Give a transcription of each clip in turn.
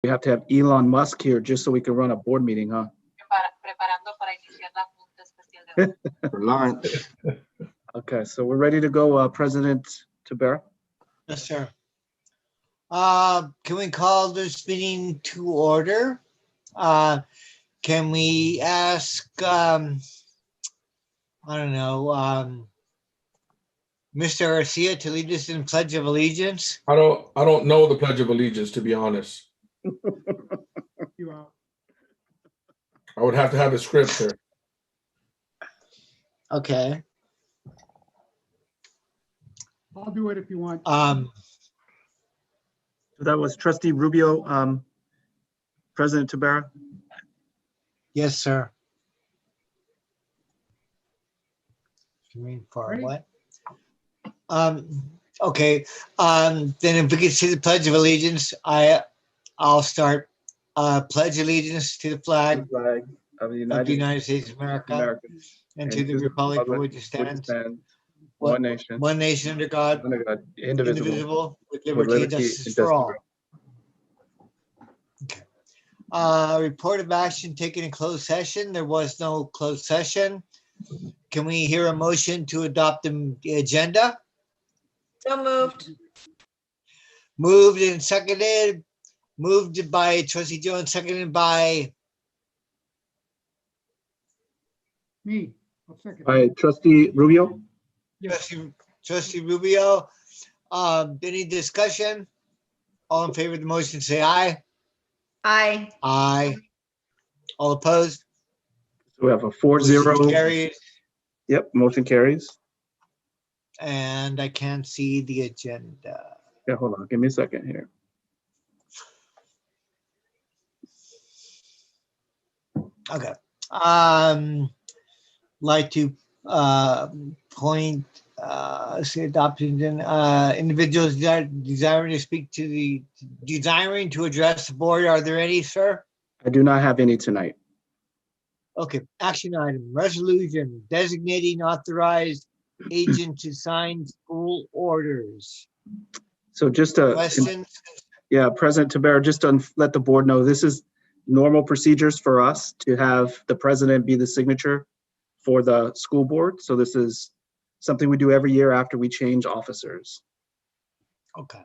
We have to have Elon Musk here just so we can run a board meeting, huh? For lunch. Okay, so we're ready to go, President Tabera. Yes, sir. Can we call this meeting to order? Can we ask, I don't know, Mr. Garcia to lead us in Pledge of Allegiance? I don't know the Pledge of Allegiance, to be honest. I would have to have a scripture. Okay. I'll do it if you want. So that was Trustee Rubio, President Tabera. Yes, sir. You mean for Ready? what? Okay. Then if we could see the Pledge of Allegiance, I'll start. Pledge allegiance to the flag Flag of the of the United States of America and to the republic for which it stands, one nation, one nation under God, under God, indivisible, indivisible, with with liberty and liberty justice and for all. justice for all. Okay. Report of action taken in closed session. There was no closed session. Can we hear a motion to adopt the agenda? So moved. Moved and seconded. Moved by Trustee Jones, seconded by Me. I'll second. All right, Trustee Rubio. Trustee Rubio. Any discussion? All in favor of the motion, say aye. Aye. Aye. All opposed? So we have a 4-0. Motion carries. Yep, motion carries. And I can't see the agenda. Yeah, hold on, give me a second here. Okay. Like to point, say adoption, individuals desiring to speak to the, desiring to address the board. Are there any, sir? I do not have any tonight. Okay, action item, resolution designating authorized agent to sign school orders. So just to, Questions? yeah, President Tabera, just to let the board know, this is normal procedures for us to have the president be the signature for the school board. So this is something we do every year after we change officers. Okay.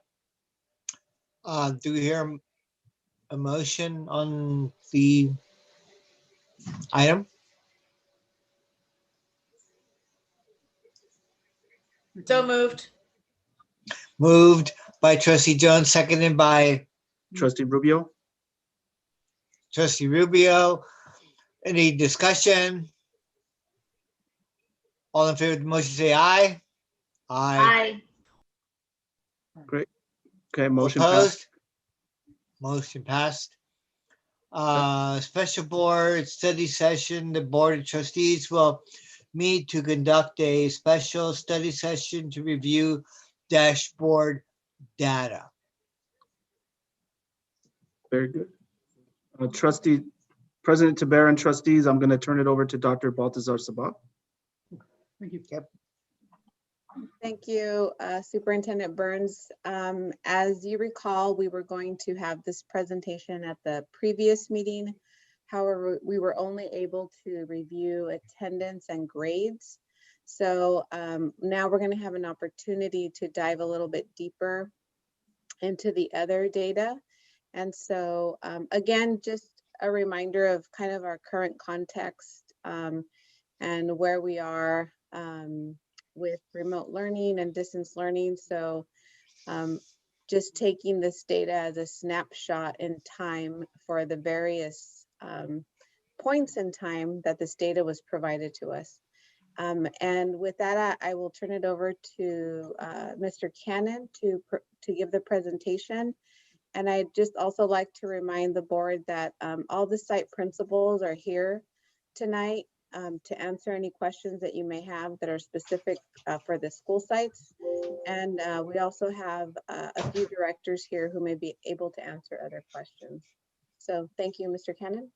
Do we hear a motion on the item? So moved. Moved by Trustee Jones, seconded by Trustee Rubio? Trustee Rubio. Any discussion? All in favor of the motion, say aye. Aye. Aye. Okay, motion passed. Opposed? Motion passed. Special board study session, the Board of Trustees will meet to conduct a special study session to review dashboard data. Very good. Trustee, President Tabera and trustees, I'm going to turn it over to Dr. Baltazar Sabat. Thank you. Thank you, Superintendent Burns. As you recall, we were going to have this presentation at the previous meeting. However, we were only able to review attendance and grades. So now we're going to have an opportunity to dive a little bit deeper into the other data. And so again, just a reminder of kind of our current context and where we are with remote learning and distance learning. So just taking this data as a snapshot in time for the various points in time that this data was provided to us. And with that, I will turn it over to Mr. Cannon to give the presentation. And I'd just also like to remind the board that all the site principals are here tonight to answer any questions that you may have that are specific for the school sites. And we also have a few directors here who may be able to answer other questions. So thank you, Mr. Cannon.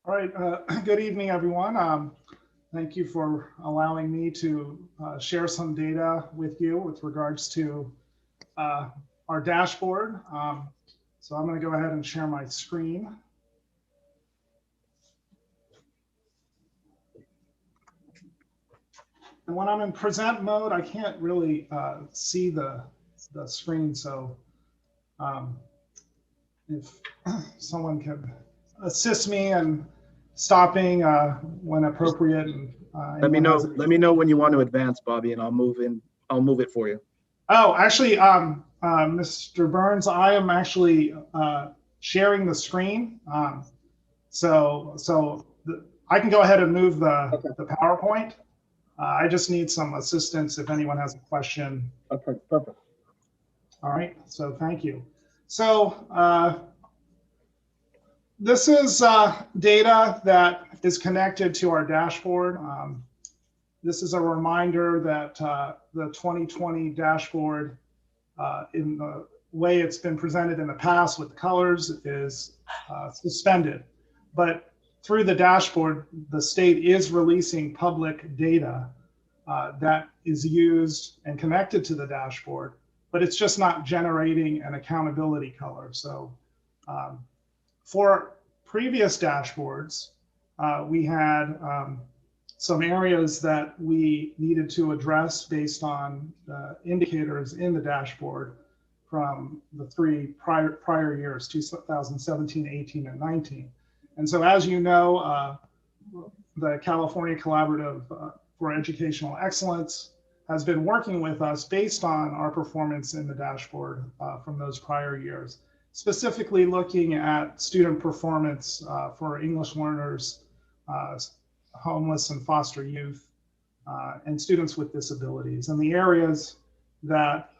All right, good evening, everyone. Thank you for allowing me to share some data with you with regards to our dashboard. So I'm going to go ahead and share my screen. And when I'm in present mode, I can't really see the screen. So if someone could assist me in stopping when appropriate. And, Let me anyone know. has any- Let me know when you want to advance, Bobby, and I'll move in. I'll move it for you. Oh, actually, Mr. Burns, I am actually sharing the screen. I can go ahead and move the PowerPoint. I just need some assistance if anyone has a question. Okay, perfect. All right, so thank you. So this is data that is connected to our dashboard. This is a reminder that the 2020 dashboard, in the way it's been presented in the past with the colors, is suspended. But through the dashboard, the state is releasing public data that is used and connected to the dashboard, but it's just not generating an accountability color. So for previous dashboards, we had some areas that we needed to address based on indicators in the dashboard from the three prior years, 2017, 18, and 19. And so, as you know, the California Collaborative for Educational Excellence has been working with us based on our performance in the dashboard from those prior years, specifically looking at student performance for English learners, homeless and foster youth, and students with disabilities. And the areas that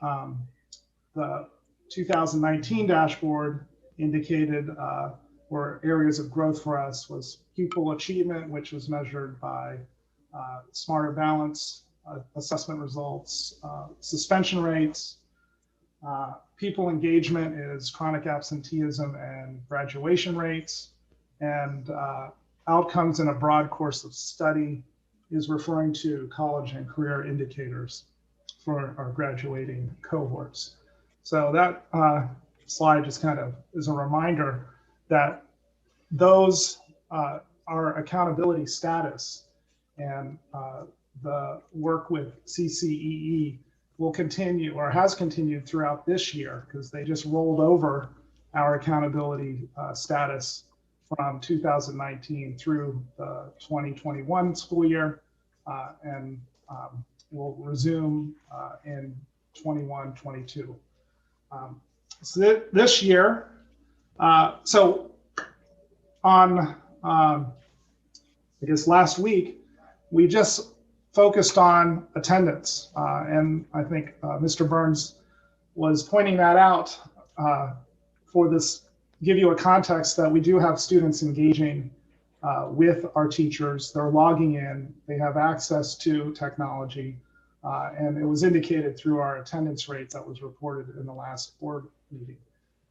the 2019 dashboard indicated were areas of growth for us was pupil achievement, which was measured by Smarter Balance assessment results, suspension rates. Pupil engagement is chronic absenteeism and graduation rates. And outcomes in a broad course of study is referring to college and career indicators for our graduating cohorts. So that slide just kind of is a reminder that those are accountability status, and the work with CCEE will continue, or has continued throughout this year, because they just rolled over our accountability status from 2019 through the 2021 school year, and will resume in 21-22. So this year, so on, I guess last week, we just focused on attendance. And I think Mr. Burns was pointing that out for this, give you a context that we do have students engaging with our teachers. They're logging in, they have access to technology, and it was indicated through our attendance rates that was reported in the last board meeting.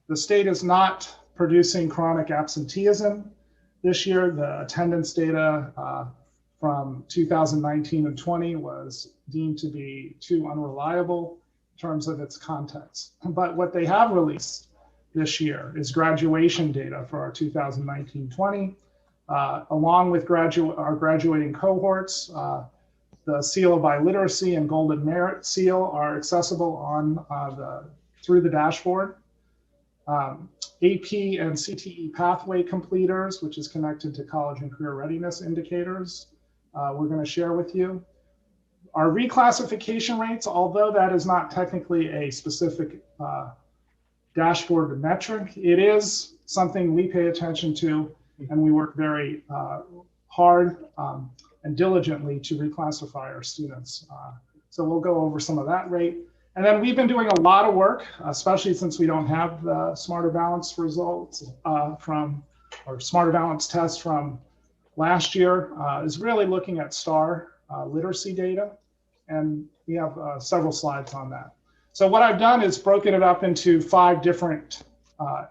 The state is not producing chronic absenteeism this year. The attendance data from 2019 and 20 was deemed to be too unreliable in terms of its context. But what they have released this year is graduation data for our 2019-20, along with our graduating cohorts. The Seal of Biliteracy and Golden Merit Seal are accessible on through the dashboard. AP and CTE pathway completers, which is connected to college and career readiness indicators, we're going to share with you. Our reclassification rates, although that is not technically a specific dashboard metric, it is something we pay attention to, and we work very hard and diligently to reclassify our students. So we'll go over some of that rate. And then we've been doing a lot of work, especially since we don't have the Smarter Balance results from, or Smarter Balance test from last year, is really looking at STAR literacy data. And we have several slides on that. So what I've done is broken it up into 5 different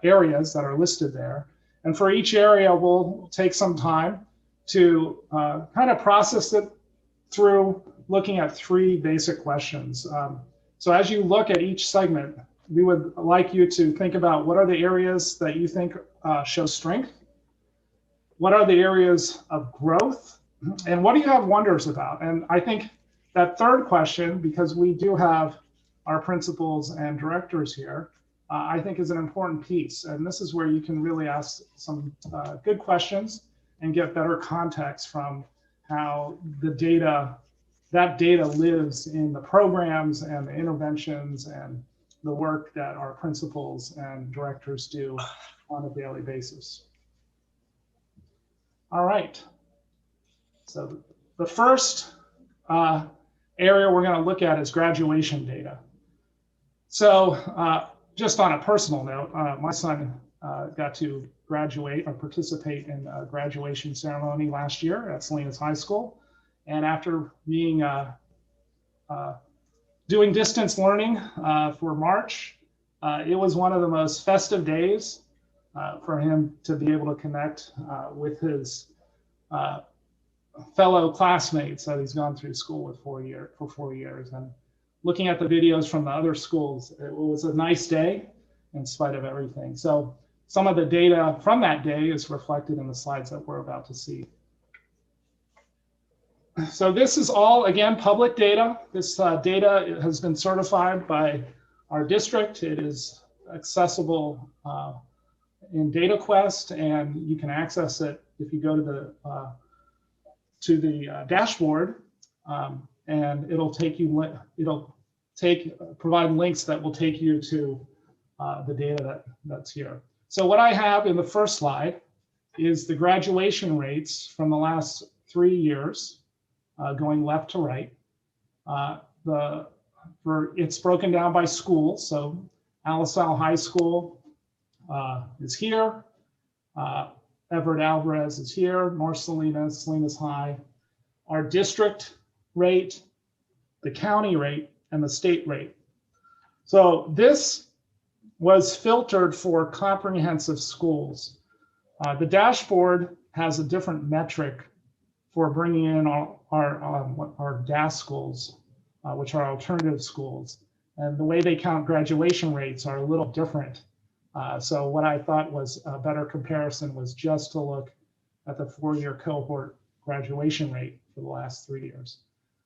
areas that are listed there. And for each area, we'll take some time to kind of process it through looking at 3 basic questions. So as you look at each segment, we would like you to think about what are the areas that you think show strength? What are the areas of growth? And what do you have wonders about? And I think that third question, because we do have our principals and directors here, I think is an important piece. And this is where you can really ask some good questions and get better context from how the data, that data lives in the programs and the interventions and the work that our principals and directors do on a daily basis. All right. So the first area we're going to look at is graduation data. So just on a personal note, my son got to graduate or participate in a graduation ceremony last year at Salinas High School. And after being doing distance learning for March, it was one of the most festive days for him to be able to connect with his fellow classmates that he's gone through school with for 4 years. And looking at the videos from the other schools, it was a nice day in spite of everything. So some of the data from that day is reflected in the slides that we're about to see. So this is all, again, public data. This data has been certified by our district. It is accessible in DataQuest, and you can access it if you go to the dashboard, and it'll take you. Provide links that will take you to the data that's here. So what I have in the first slide is the graduation rates from the last 3 years, going left to right. It's broken down by school. So Alisal High School is here. Everett Alvarez is here. North Salinas, Salinas High. Our district rate, the county rate, and the state rate. So this was filtered for comprehensive schools. The dashboard has a different metric for bringing in our DAS schools, which are alternative schools. And the way they count graduation rates are a little different. So what I thought was a better comparison was just to look at the 4-year cohort graduation rate for the last 3 years.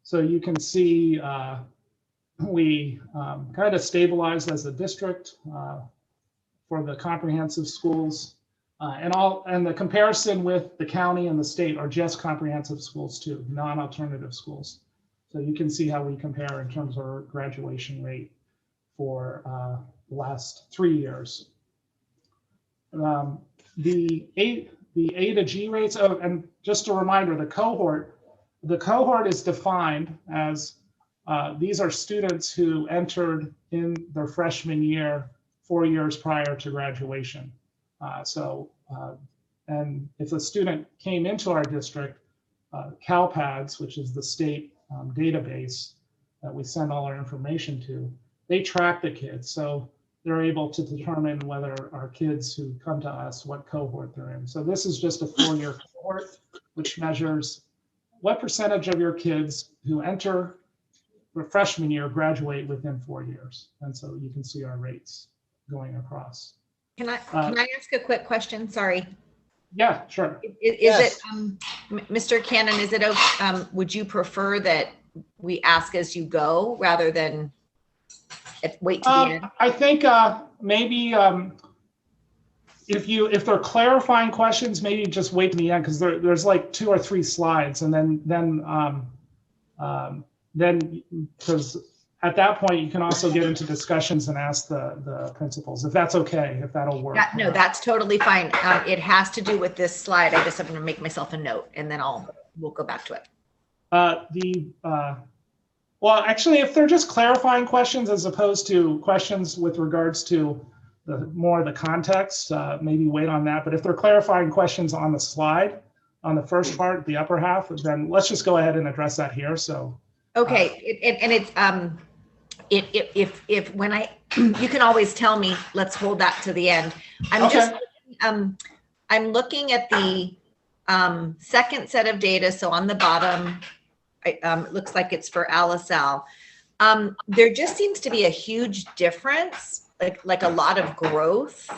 So you can see we kind of stabilized as a district for the comprehensive schools. And the comparison with the county and the state are just comprehensive schools too, non-alternative schools. So you can see how we compare in terms of our graduation rate for the last 3 years. The A to G rates, and just a reminder, the cohort is defined as these are students who entered in their freshman year 4 years prior to graduation. And if a student came into our district, CalPads, which is the state database that we send all our information to, they track the kids. So they're able to determine whether our kids who come to us, what cohort they're in. So this is just a 4-year cohort, which measures what percentage of your kids who enter the freshman year graduate within 4 years. And so you can see our rates going across. Can I ask a quick question? Sorry. Yeah, sure. Is it, Mr. Cannon, is it, would you prefer that we ask as you go rather than wait to the end? I think maybe if they're clarifying questions, maybe just wait to the end, because there's like 2 or 3 slides, and then because at that point you can also get into discussions and ask the principals, if that's okay, if that'll work. Yeah, no, that's totally fine. It has to do with this slide. I just have to make myself a note, and then we'll go back to it. Well, actually, if they're just clarifying questions as opposed to questions with regards to more of the context, maybe wait on that. But if they're clarifying questions on the slide, on the first part, the upper half, then let's just go ahead and address that here. So. Okay. If when you can always tell me, let's hold that to the end. I'm looking at the second set of data. So on the bottom, it looks like it's for Alisal. There just seems to be a huge difference like a lot of growth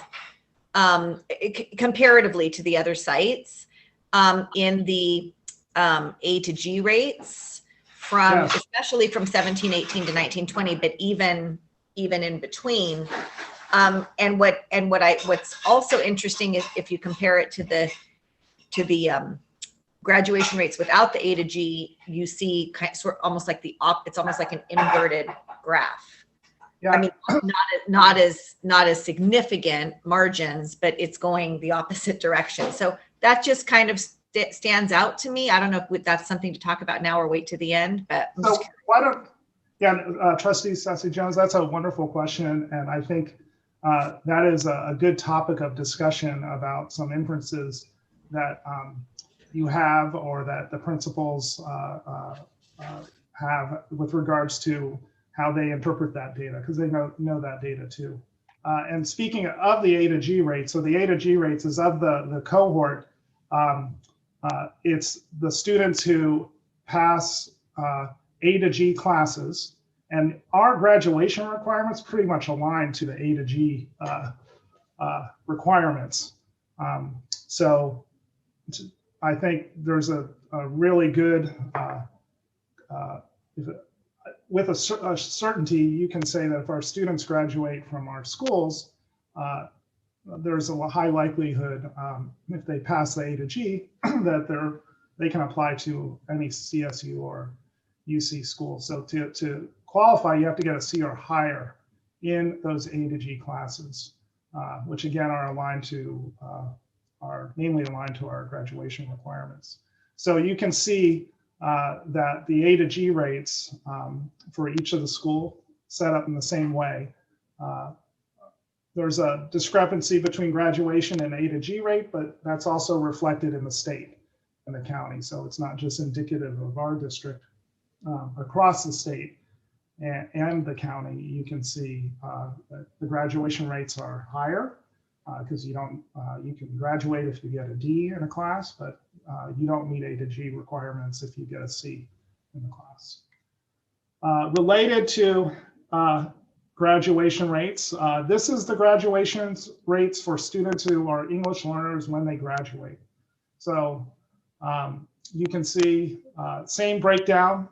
comparatively to the other sites in the A to G rates from, Yes. especially from 1718 to 1920, but even in between. And what's also interesting is if you compare it to the graduation rates without the A to G, you see almost like it's almost like an inverted graph. Yeah. I mean, not as significant margins, but it's going the opposite direction. So that just kind of stands out to me. I don't know if that's something to talk about now or wait to the end, but I'm So why don't, Trustee Sassy Jones, that's a wonderful question. And I think that is a good topic of discussion about some inferences that you have or that the principals have with regards to how they interpret that data, because they know that data too. And speaking of the A to G rates, so the A to G rates is of the cohort, it's the students who pass A to G classes, and our graduation requirements pretty much align to the A to G requirements. So I think there's a really good, with a certainty, you can say that if our students graduate from our schools, there's a high likelihood, if they pass the A to G, that they can apply to any CSU or UC school. So to qualify, you have to get a C or higher in those A to G classes, which again are aligned to mainly aligned to our graduation requirements. So you can see that the A to G rates for each of the school set up in the same way. There's a discrepancy between graduation and A to G rate, but that's also reflected in the state and the county. So it's not just indicative of our district. Across the state and the county, you can see that the graduation rates are higher because you can graduate if you get a D in a class, but you don't meet A to G requirements if you get a C in the class. Related to graduation rates, this is the graduation rates for students who are English learners when they graduate. So you can see same breakdown.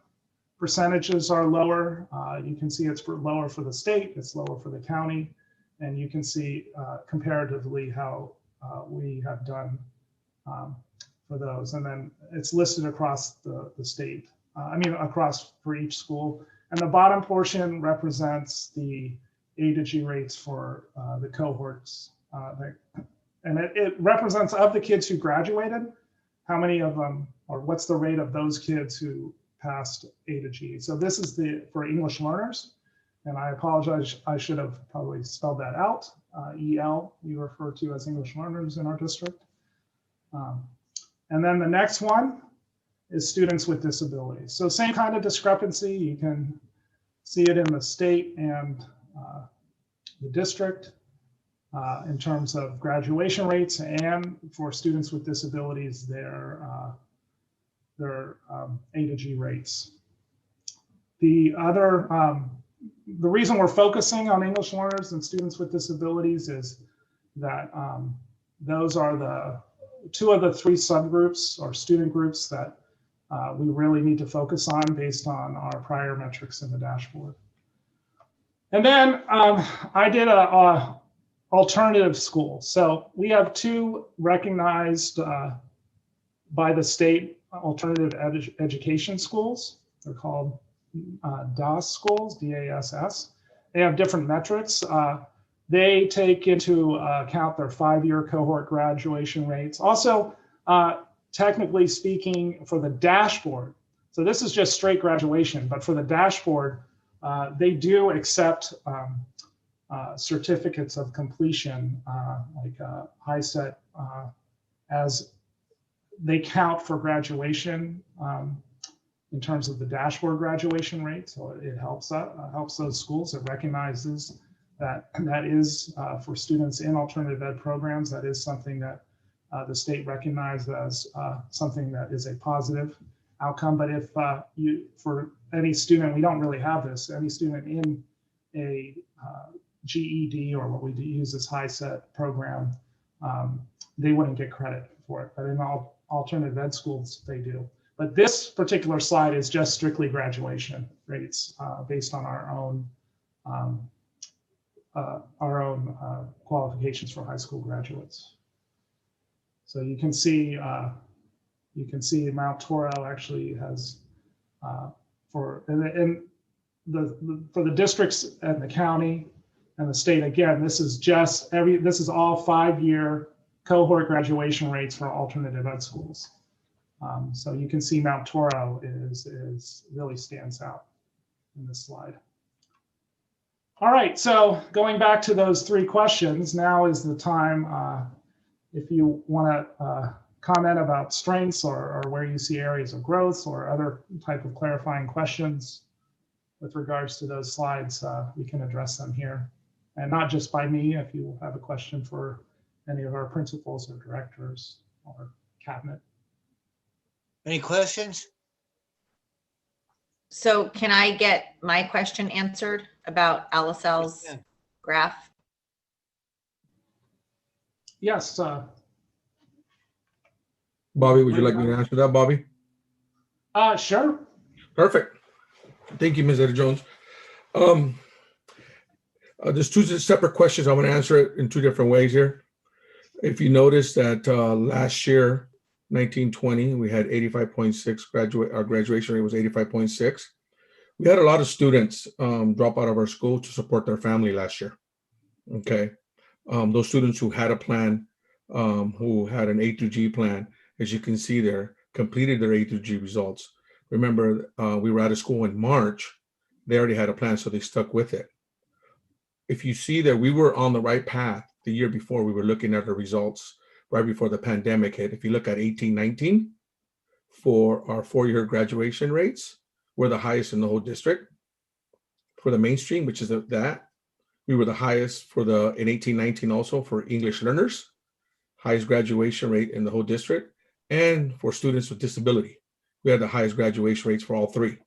Percentages are lower. You can see it's lower for the state, it's lower for the county, and you can see comparatively how we have done for those. And then it's listed across the state, across for each school. And the bottom portion represents the A to G rates for the cohorts. And it represents of the kids who graduated, how many of them, or what's the rate of those kids who passed A to G. So this is for English learners, and I apologize, I should have probably spelled that out. EL, we refer to as English learners in our district. And then the next one is students with disabilities. So same kind of discrepancy, you can see it in the state and the district in terms of graduation rates, and for students with disabilities, their A to G rates. The reason we're focusing on English learners and students with disabilities is that those are the two of the three subgroups or student groups that we really need to focus on based on our prior metrics in the dashboard. And then I did a alternative school. So we have two recognized by the state alternative education schools. They're called DASS schools, D-A-S-S. They have different metrics. They take into account their 5-year cohort graduation rates. Also, technically speaking, for the dashboard, so this is just straight graduation, but for the dashboard, they do accept certificates of completion, like HiSET, as they count for graduation in terms of the dashboard graduation rate. So it helps those schools. It recognizes that is for students in alternative ed programs. That is something that the state recognized as something that is a positive outcome. But if for any student, we don't really have this, any student in a GED or what we use as HiSET program, they wouldn't get credit for it. But in all alternative ed schools, they do. But this particular slide is just strictly graduation rates based on our own qualifications for high school graduates. So you can see Mount Toro actually has for the districts and the county and the state. Again, this is just this is all 5-year cohort graduation rates for alternative ed schools. So you can see Mount Toro is really stands out in this slide. All right, so going back to those 3 questions, now is the time if you want to comment about strengths or where you see areas of growth or other type of clarifying questions with regards to those slides, we can address them here. And not just by me, if you have a question for any of our principals or directors or cabinet. Any questions? So can I get my question answered about Alicel's Yeah. graph? Yes. Bobby, would you like me to answer that, Bobby? Sure. Perfect. Thank you, Ms. Eddie Jones. There's 2 separate questions. I'm going to answer it in 2 different ways here. If you notice that last year, 1920, we had 85.6 our graduation rate was 85.6. We had a lot of students drop out of our school to support their family last year. Okay. Those students who had a plan, who had an A through G plan, as you can see there, completed their A through G results. Remember, we were out of school in March. They already had a plan, so they stuck with it. If you see that we were on the right path the year before, we were looking at the results right before the pandemic hit. If you look at 18-19 for our 4-year graduation rates, we're the highest in the whole district. For the mainstream, which is that, we were the highest in 18-19 also for English learners, highest graduation rate in the whole district, and for students with disability. We had the highest graduation rates for all 3.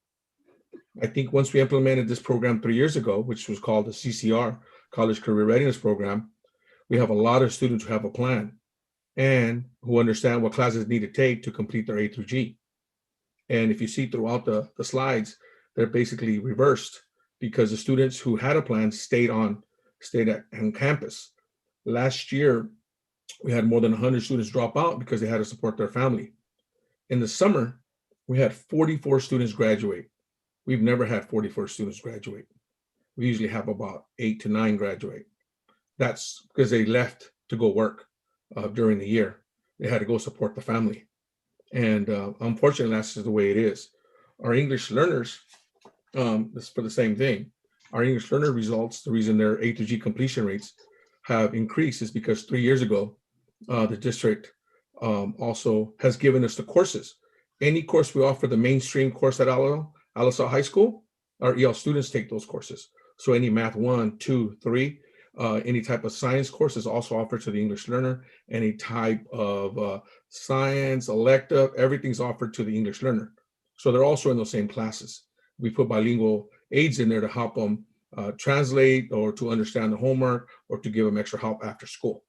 I think once we implemented this program 3 years ago, which was called the CCR, College Career Readiness Program, we have a lot of students who have a plan and who understand what classes need to take to complete their A through G. And if you see throughout the slides, they're basically reversed because the students who had a plan stayed on campus. Last year, we had more than 100 students drop out because they had to support their family. In the summer, we had 44 students graduate. We've never had 44 students graduate. We usually have about 8 to 9 graduate. That's because they left to go work during the year. They had to go support the family. And unfortunately, that's just the way it is. Our English learners, this for the same thing. Our English learner results, the reason their A to G completion rates have increased is because 3 years ago, the district also has given us the courses. Any course we offer, the mainstream course at Alisal High School, our EL students take those courses. So any math 1, 2, 3, any type of science course is also offered to the English learner. Any type of science, elective, everything's offered to the English learner. So they're also in those same classes. We put bilingual aids in there to help them translate or to understand the homework or to give them extra help after school.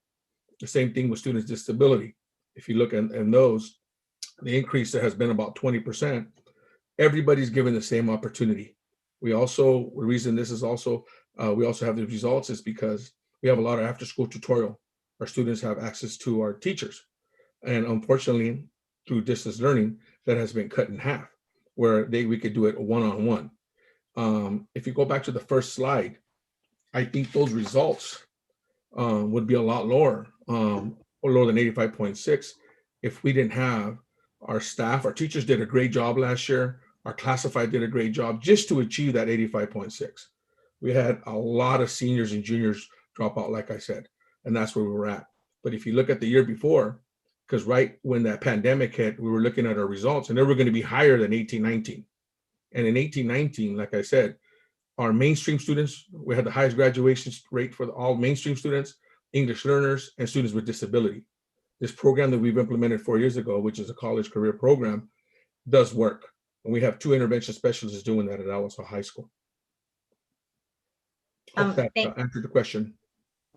The same thing with students with disability. If you look at those, the increase that has been about 20%, everybody's given the same opportunity. We also, the reason this is also, we also have the results is because we have a lot of after school tutorial. Our students have access to our teachers. And unfortunately, through distance learning, that has been cut in half, where we could do it one-on-one. If you go back to the first slide, I think those results would be a lot lower, or lower than 85.6 if we didn't have our staff. Our teachers did a great job last year. Our classified did a great job just to achieve that 85.6. We had a lot of seniors and juniors drop out, like I said, and that's where we were at. But if you look at the year before, because right when that pandemic hit, we were looking at our results and they were going to be higher than 18-19. And in 18-19, like I said, our mainstream students, we had the highest graduation rate for all mainstream students, English learners, and students with disability. This program that we've implemented 4 years ago, which is a college career program, does work. And we have 2 intervention specialists doing that at Alisal High School. Hope that thank- answered the question.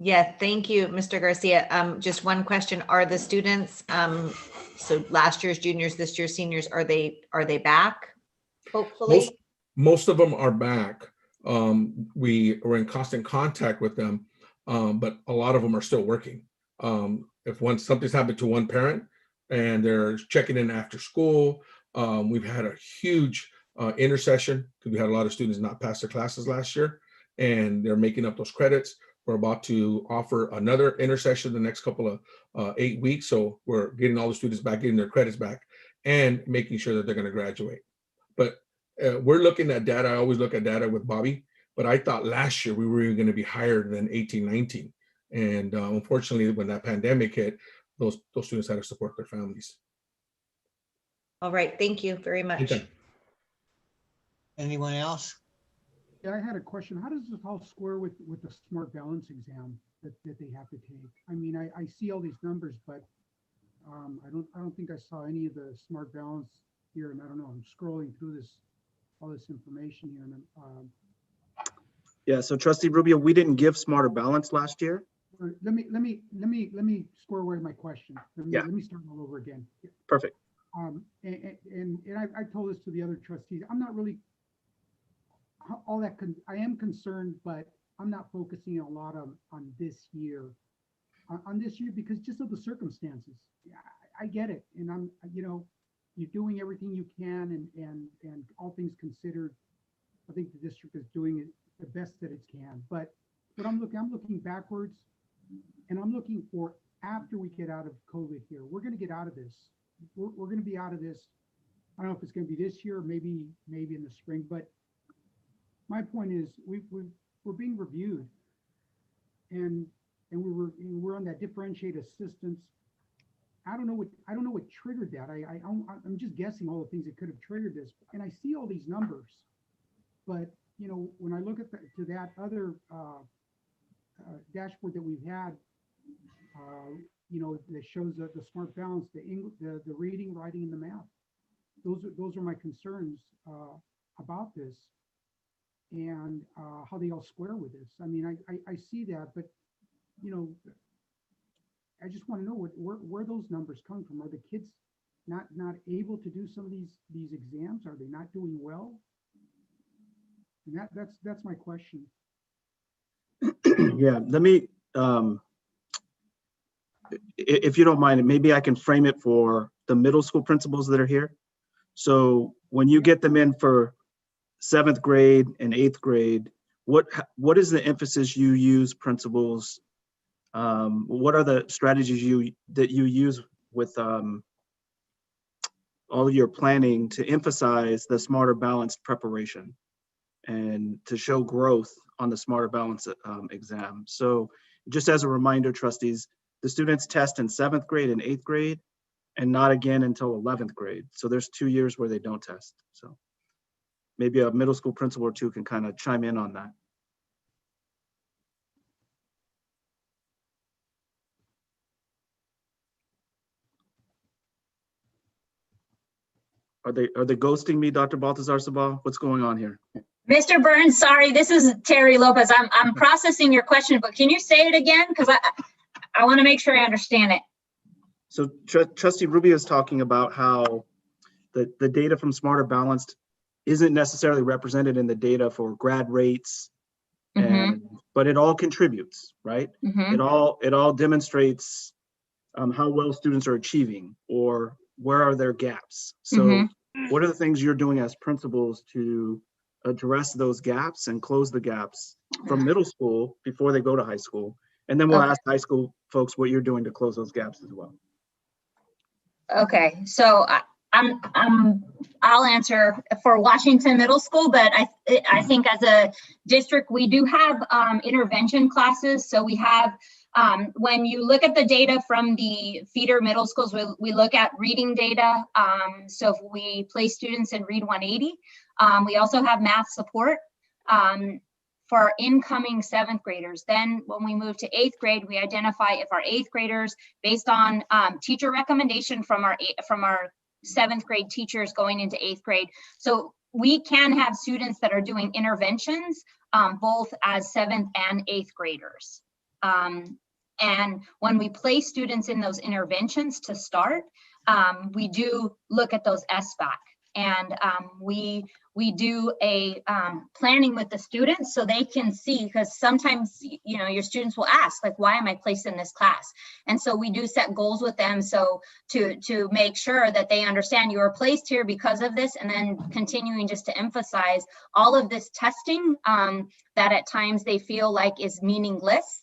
Yeah, thank you, Mr. Garcia. Just one question. Are the students, so last year's juniors, this year's seniors, are they back? Hopefully? Most of them are back. We are in constant contact with them, but a lot of them are still working. If something's happened to one parent and they're checking in after school, we've had a huge intercession because we had a lot of students not pass their classes last year, and they're making up those credits. We're about to offer another intercession the next couple of 8 weeks. So we're getting all the students back, getting their credits back, and making sure that they're going to graduate. But we're looking at data. I always look at data with Bobby, but I thought last year we were going to be higher than 18, 19. And unfortunately, when that pandemic hit, those students had to support their families. All right, thank you very much. Anytime. Anyone else? Yeah, I had a question. How does this all square with the smart balance exam that they have to take? I mean, I see all these numbers, but I don't think I saw any of the smart balance here, and I don't know, I'm scrolling through all this information here, and Yeah, so Trustee Rubio, we didn't give Smarter Balance last year. let me square away my question. Yeah. Let me start all over again. Perfect. And I told this to the other trustees. I'm not really all that. I am concerned, but I'm not focusing a lot on this year. On this year, because just of the circumstances. Yeah, I get it, and I'm, you're doing everything you can, and all things considered, I think the district is doing it the best that it can. But I'm looking backwards, and I'm looking for after we get out of COVID here. We're going to get out of this. We're going to be out of this. I don't know if it's going to be this year, or maybe in the spring. But my point is, we're being reviewed, and we're on that differentiated assistance. I don't know what triggered that. I'm just guessing all the things that could have triggered this. And I see all these numbers, but when I look at to that other dashboard that we've had, that shows the smart balance, the reading, writing, and the math. Those are my concerns about this, and how they all square with this. I mean, I see that, but I just want to know where those numbers come from. Are the kids not able to do some of these exams? Are they not doing well? And that's my question. Yeah, let me, if you don't mind, maybe I can frame it for the middle school principals that are here. So when you get them in for 7th grade and 8th grade, what is the emphasis you use, principals? What are the strategies that you use with all of your planning to emphasize the smarter balanced preparation and to show growth on the smarter balance exam? So just as a reminder, trustees, the students test in 7th grade and 8th grade and not again until 11th grade. So there's 2 years where they don't test. So maybe a middle school principal or two can kind of chime in on that. Are they ghosting me, Dr. Baltazar Sabah? What's going on here? Mr. Burns, sorry, this is Terry Lopez. I'm processing your question, but can you say it again? Because I want to make sure I understand it. So Trustee Rubio is talking about how the data from Smarter Balanced isn't necessarily represented in the data for grad rates, but it all contributes, right? It all demonstrates how well students are achieving or where are their gaps. So what are the things you're doing as principals to address those gaps and close the gaps from middle school before they go to high school? And then we'll ask high school folks what you're doing to close those gaps as well. Okay, so I'll answer for Washington Middle School, but I think as a district, we do have intervention classes. So we have, when you look at the data from the feeder middle schools, we look at reading data. So if we place students in Read 180, we also have math support for our incoming 7th graders. Then when we move to 8th grade, we identify if our 8th graders, based on teacher recommendation from our 7th grade teachers going into 8th grade. So we can have students that are doing interventions both as 7th and 8th graders. And when we place students in those interventions to start, we do look at those SBAC, and we do a planning with the students so they can see, because sometimes, you know, your students will ask, like, why am I placed in this class? And so we do set goals with them, so to make sure that they understand you are placed here because of this, and then continuing just to emphasize all of this testing that at times they feel like is meaningless.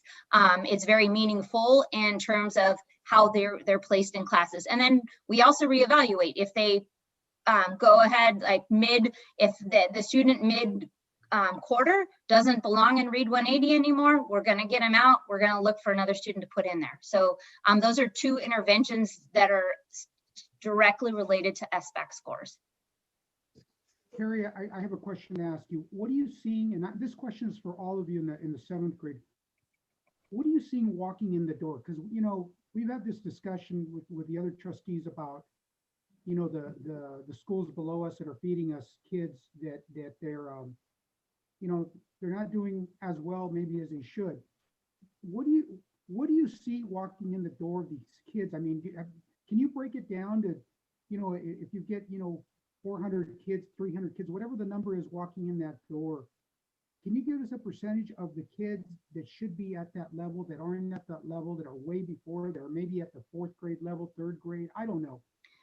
It's very meaningful in terms of how they're placed in classes. And then we also reevaluate if they go ahead, like if the student mid quarter doesn't belong in Read 180 anymore, we're going to get them out. We're going to look for another student to put in there. So those are 2 interventions that are directly related to SBAC scores. Carrie, I have a question to ask you. What are you seeing? And this question is for all of you in the 7th grade. What are you seeing walking in the door? Because, you know, we've had this discussion with the other trustees about, you know, the schools below us that are feeding us kids that they're, you know, they're not doing as well maybe as they should. What do you see walking in the door of these kids? I mean, can you break it down to, you know, if you get, you know, 400 kids, 300 kids, whatever the number is walking in that door, can you give us a percentage of the kids that should be at that level, that aren't at that level, that are way before, that are maybe at the 4th grade level, 3rd grade? I don't know.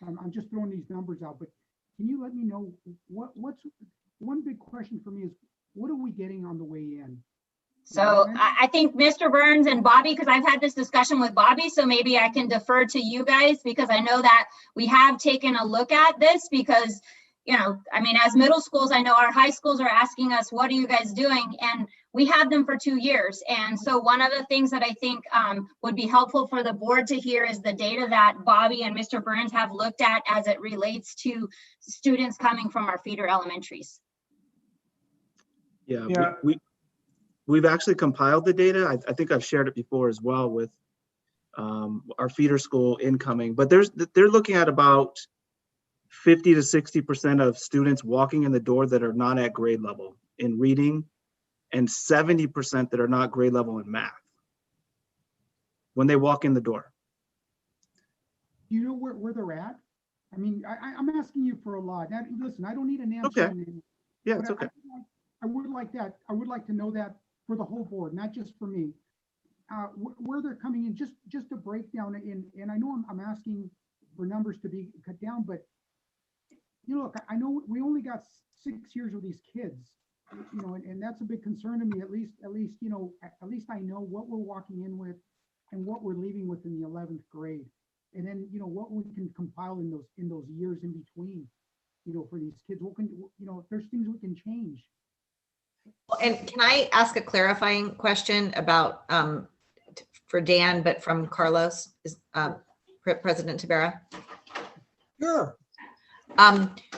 I'm just throwing these numbers out, but can you let me know what's one big question for me is, what are we getting on the way in? So I think Mr. Burns and Bobby, because I've had this discussion with Bobby, so maybe I can defer to you guys, because I know that we have taken a look at this, because, you know, I mean, as middle schools, I know our high schools are asking us, what are you guys doing? And we had them for 2 years. And so one of the things that I think would be helpful for the board to hear is the data that Bobby and Mr. Burns have looked at as it relates to students coming from our feeder elementaries. Yeah. We've actually compiled the data. I think I've shared it before as well with our feeder school incoming, but they're looking at about 50 to 60% of students walking in the door that are not at grade level in reading, and 70% that are not grade level in math when they walk in the door. Do you know where they're at? I mean, I'm asking you for a lot. Now, listen, I don't need an answer. Okay. Yeah, it's okay. I would like that. I would like to know that for the whole board, not just for me. Where they're coming in, just a breakdown in, and I know I'm asking for numbers to be cut down, but you know, look, I know we only got 6 years with these kids, you know, and that's a big concern to me. At least, you know, at least I know what we're walking in with and what we're leaving with in the 11th grade, and then, you know, what we can compile in those years in between, you know, for these kids. What can, you know, if there's things we can change. And can I ask a clarifying question about for Dan, but from Carlos, President Tabera? Sure.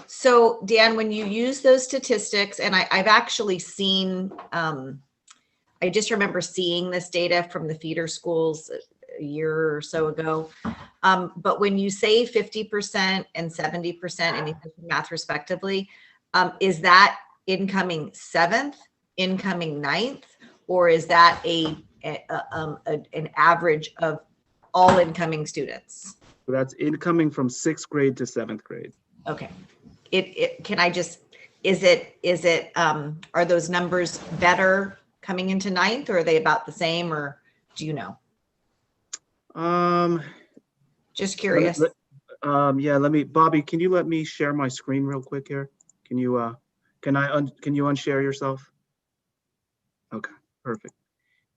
So Dan, when you use those statistics, and I've actually seen, I just remember seeing this data from the feeder schools a year or so ago. But when you say 50% and 70% in math respectively, is that incoming 7th, incoming 9th, or is that an average of all incoming students? So that's incoming from 6th grade to 7th grade. Okay. Can I just, are those numbers better coming into 9th, or are they about the same, or do you know? Just curious. Yeah, Bobby, can you let me share my screen real quick here? Can you, can you unshare yourself? Okay, perfect.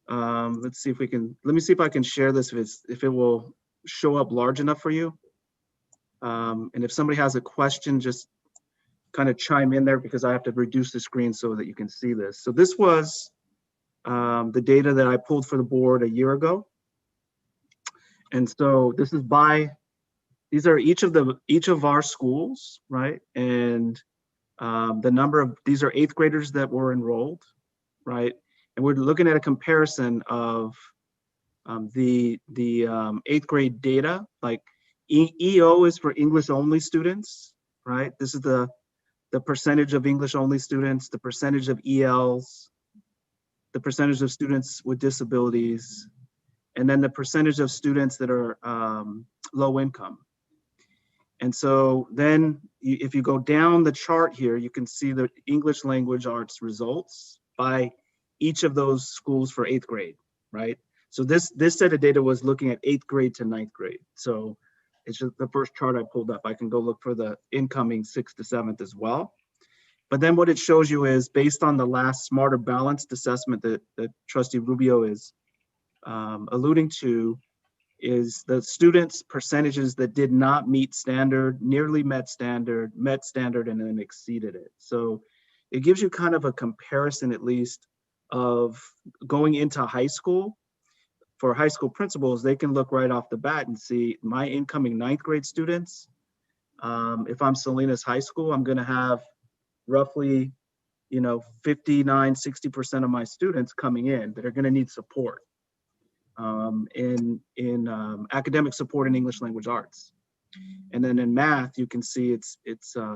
Let's see if we can, let me see if I can share this, if it will show up large enough for you. And if somebody has a question, just kind of chime in there, because I have to reduce the screen so that you can see this. So this was the data that I pulled for the board a year ago. And so this is these are each of our schools, right? And the number of, these are 8th graders that were enrolled, right? And we're looking at a comparison of the 8th grade data, like EO is for English only students, right? This is the percentage of English only students, the percentage of ELs, the percentage of students with disabilities, and then the percentage of students that are low income. And so then if you go down the chart here, you can see the English language arts results by each of those schools for 8th grade, right? So this set of data was looking at 8th grade to 9th grade. So it's just the first chart I pulled up. I can go look for the incoming 6th to 7th as well. But then what it shows you is based on the last Smarter Balanced assessment that Trustee Rubio is alluding to, is the students' percentages that did not meet standard, nearly met standard, and then exceeded it. So it gives you kind of a comparison, at least, of going into high school. For high school principals, they can look right off the bat and see my incoming 9th grade students. If I'm Salinas High School, I'm going to have roughly, 59, 60% of my students coming in that are going to need support. In academic support in English language arts. And then in math, you can see it's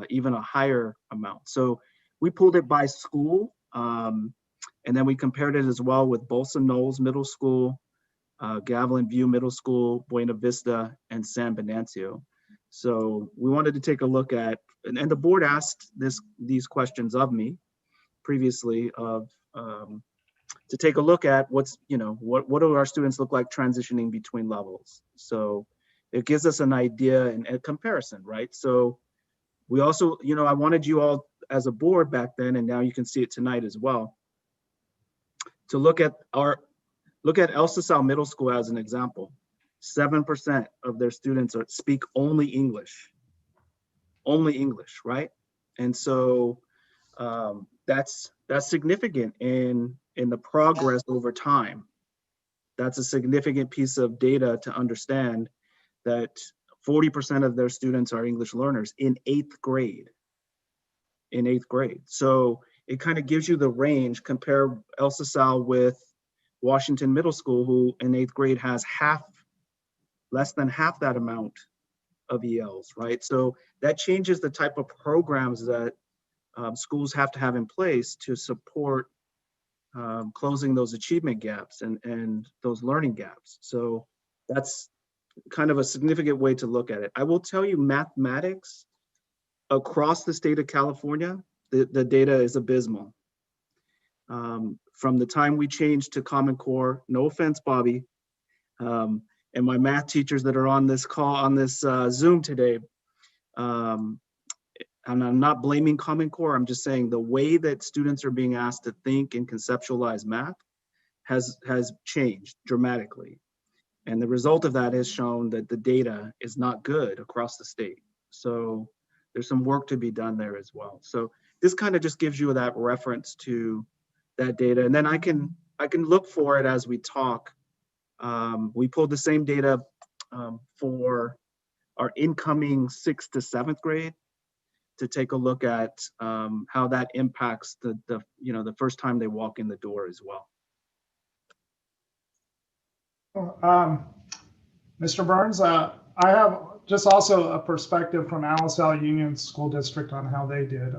even a higher amount. So we pulled it by school, and then we compared it as well with Bolsa Knowles Middle School, Gavilan View Middle School, Buena Vista, and San Venancio. So we wanted to take a look at, and the board asked these questions of me previously of, to take a look at what do our students look like transitioning between levels. So it gives us an idea and a comparison, right? So we also, I wanted you all as a board back then, and now you can see it tonight as well, to look at El Sal Middle School as an example. 7% of their students speak only English, right? And so that's significant in the progress over time. That's a significant piece of data to understand that 40% of their students are English learners in 8th grade. So it kind of gives you the range. Compare El Sal with Washington Middle School, who in 8th grade has less than half that amount of ELs, right? So that changes the type of programs that schools have to have in place to support closing those achievement gaps and those learning gaps. So that's kind of a significant way to look at it. I will tell you, mathematics across the state of California, the data is abysmal. From the time we changed to Common Core, no offense, Bobby, and my math teachers that are on this call, on this Zoom today, and I'm not blaming Common Core, I'm just saying the way that students are being asked to think and conceptualize math has changed dramatically. And the result of that has shown that the data is not good across the state. So there's some work to be done there as well. So this kind of just gives you that reference to that data. And then I can look for it as we talk. We pulled the same data for our incoming 6th to 7th grade to take a look at how that impacts the first time they walk in the door as well. Mr. Burns, I have just also a perspective from Alisal Union School District on how they did.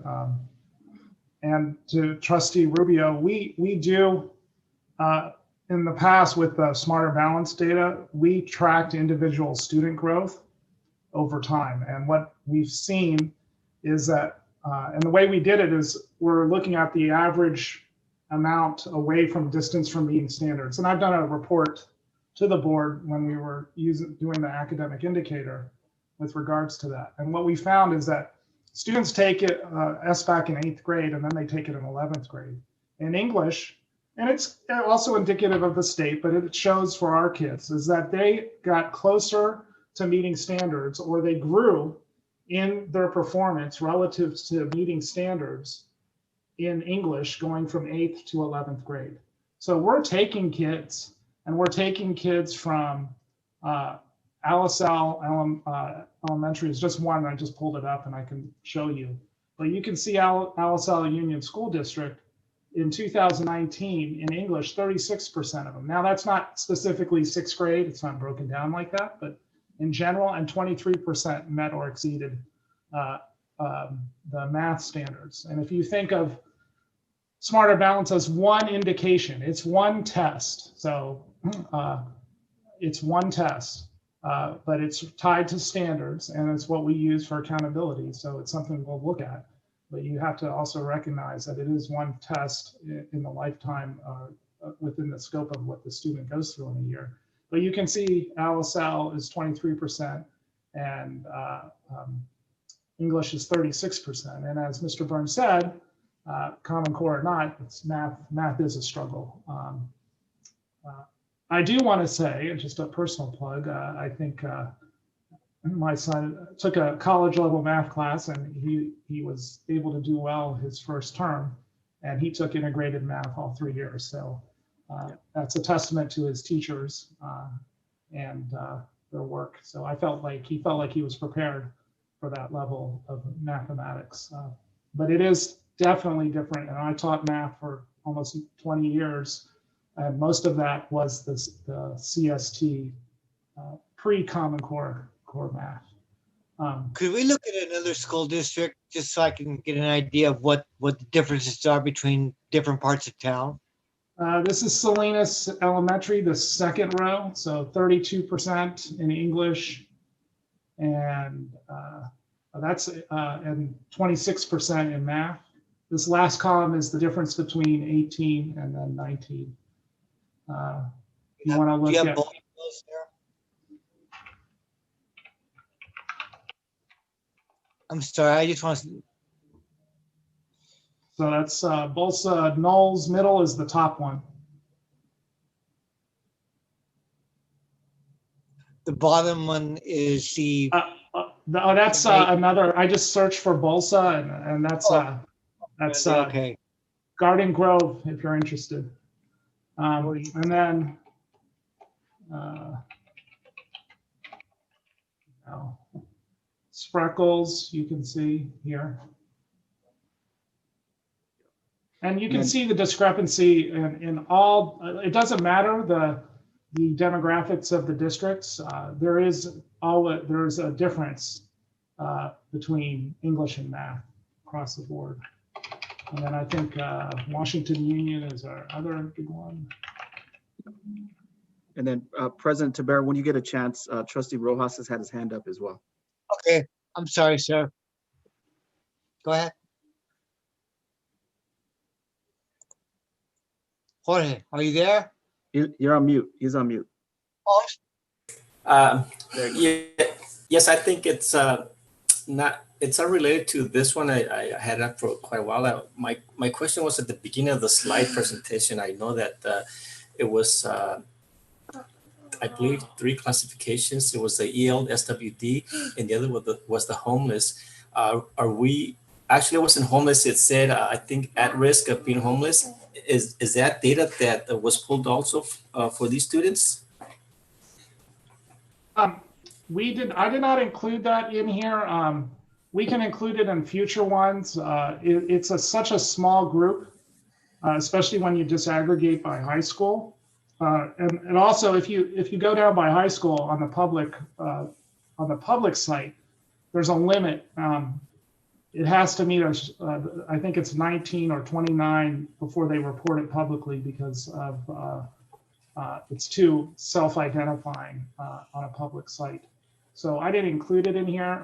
And to Trustee Rubio, we do, in the past with the Smarter Balance data, we tracked individual student growth over time. And what we've seen is that, and the way we did it is we're looking at the average amount away from distance from meeting standards. And I've done a report to the board when we were doing the academic indicator with regards to that. And what we found is that students take it SBAC in 8th grade, and then they take it in 11th grade. In English, and it's also indicative of the state, but it shows for our kids, is that they got closer to meeting standards, or they grew in their performance relative to meeting standards in English going from 8th to 11th grade. So we're taking kids, and we're taking kids from Alisal Elementary is just one. I just pulled it up and I can show you. But you can see Alisal Union School District in 2019 in English, 36% of them. Now that's not specifically 6th grade. It's not broken down like that, but in general, and 23% met or exceeded the math standards. And if you think of Smarter Balance as one indication. It's one test. So it's one test, but it's tied to standards, and it's what we use for accountability. So it's something we'll look at. But you have to also recognize that it is one test in the lifetime within the scope of what the student goes through in a year. But you can see LSL is 23% and English is 36%. And as Mr. Burns said, Common Core or not, it's math is a struggle. I do want to say, just a personal plug, I think my son took a college level math class and he was able to do well his first term, and he took integrated math all 3 years. So that's a testament to his teachers and their work. So I felt like he was prepared for that level of mathematics. But it is definitely different. And I taught math for almost 20 years. And most of that was the CST pre-Common Core math. Could we look at another school district just so I can get an idea of what the differences are between different parts of town? This is Salinas Elementary, the second row, so 32% in English, and that's and 26% in math. This last column is the difference between 18 and then 19. You want to look at both of those there? I'm sorry, I just want to. So that's Bolsa Knowles middle is the top one. The bottom one is the. That's another. I just searched for Bolsa, and that's okay. Garden Grove, if you're interested. And then Spreckles, you can see here. And you can see the discrepancy in all, it doesn't matter the demographics of the districts. There is a difference between English and math across the board. And then I think Washington Union is our other big one. And then President Taber, when you get a chance, Trustee Rojas has had his hand up as well. Okay, I'm sorry, sir. Go ahead. Jorge, are you there? You're on mute. He's on mute. Yes, I think it's not. It's unrelated to this one. I had it for quite a while. My question was at the beginning of the slide presentation. I know that it was, I believe, 3 classifications. It was the EL, SWD, and the other was the homeless. Are we, actually it wasn't homeless. It said, I think, at risk of being homeless. Is that data that was pulled also for these students? I did not include that in here. We can include it in future ones. It's such a small group, especially when you disaggregate by high school. And also, if you go down by high school on the public site, there's a limit. It has to meet I think it's 19 or 29 before they report it publicly because of it's too self-identifying on a public site. So I didn't include it in here.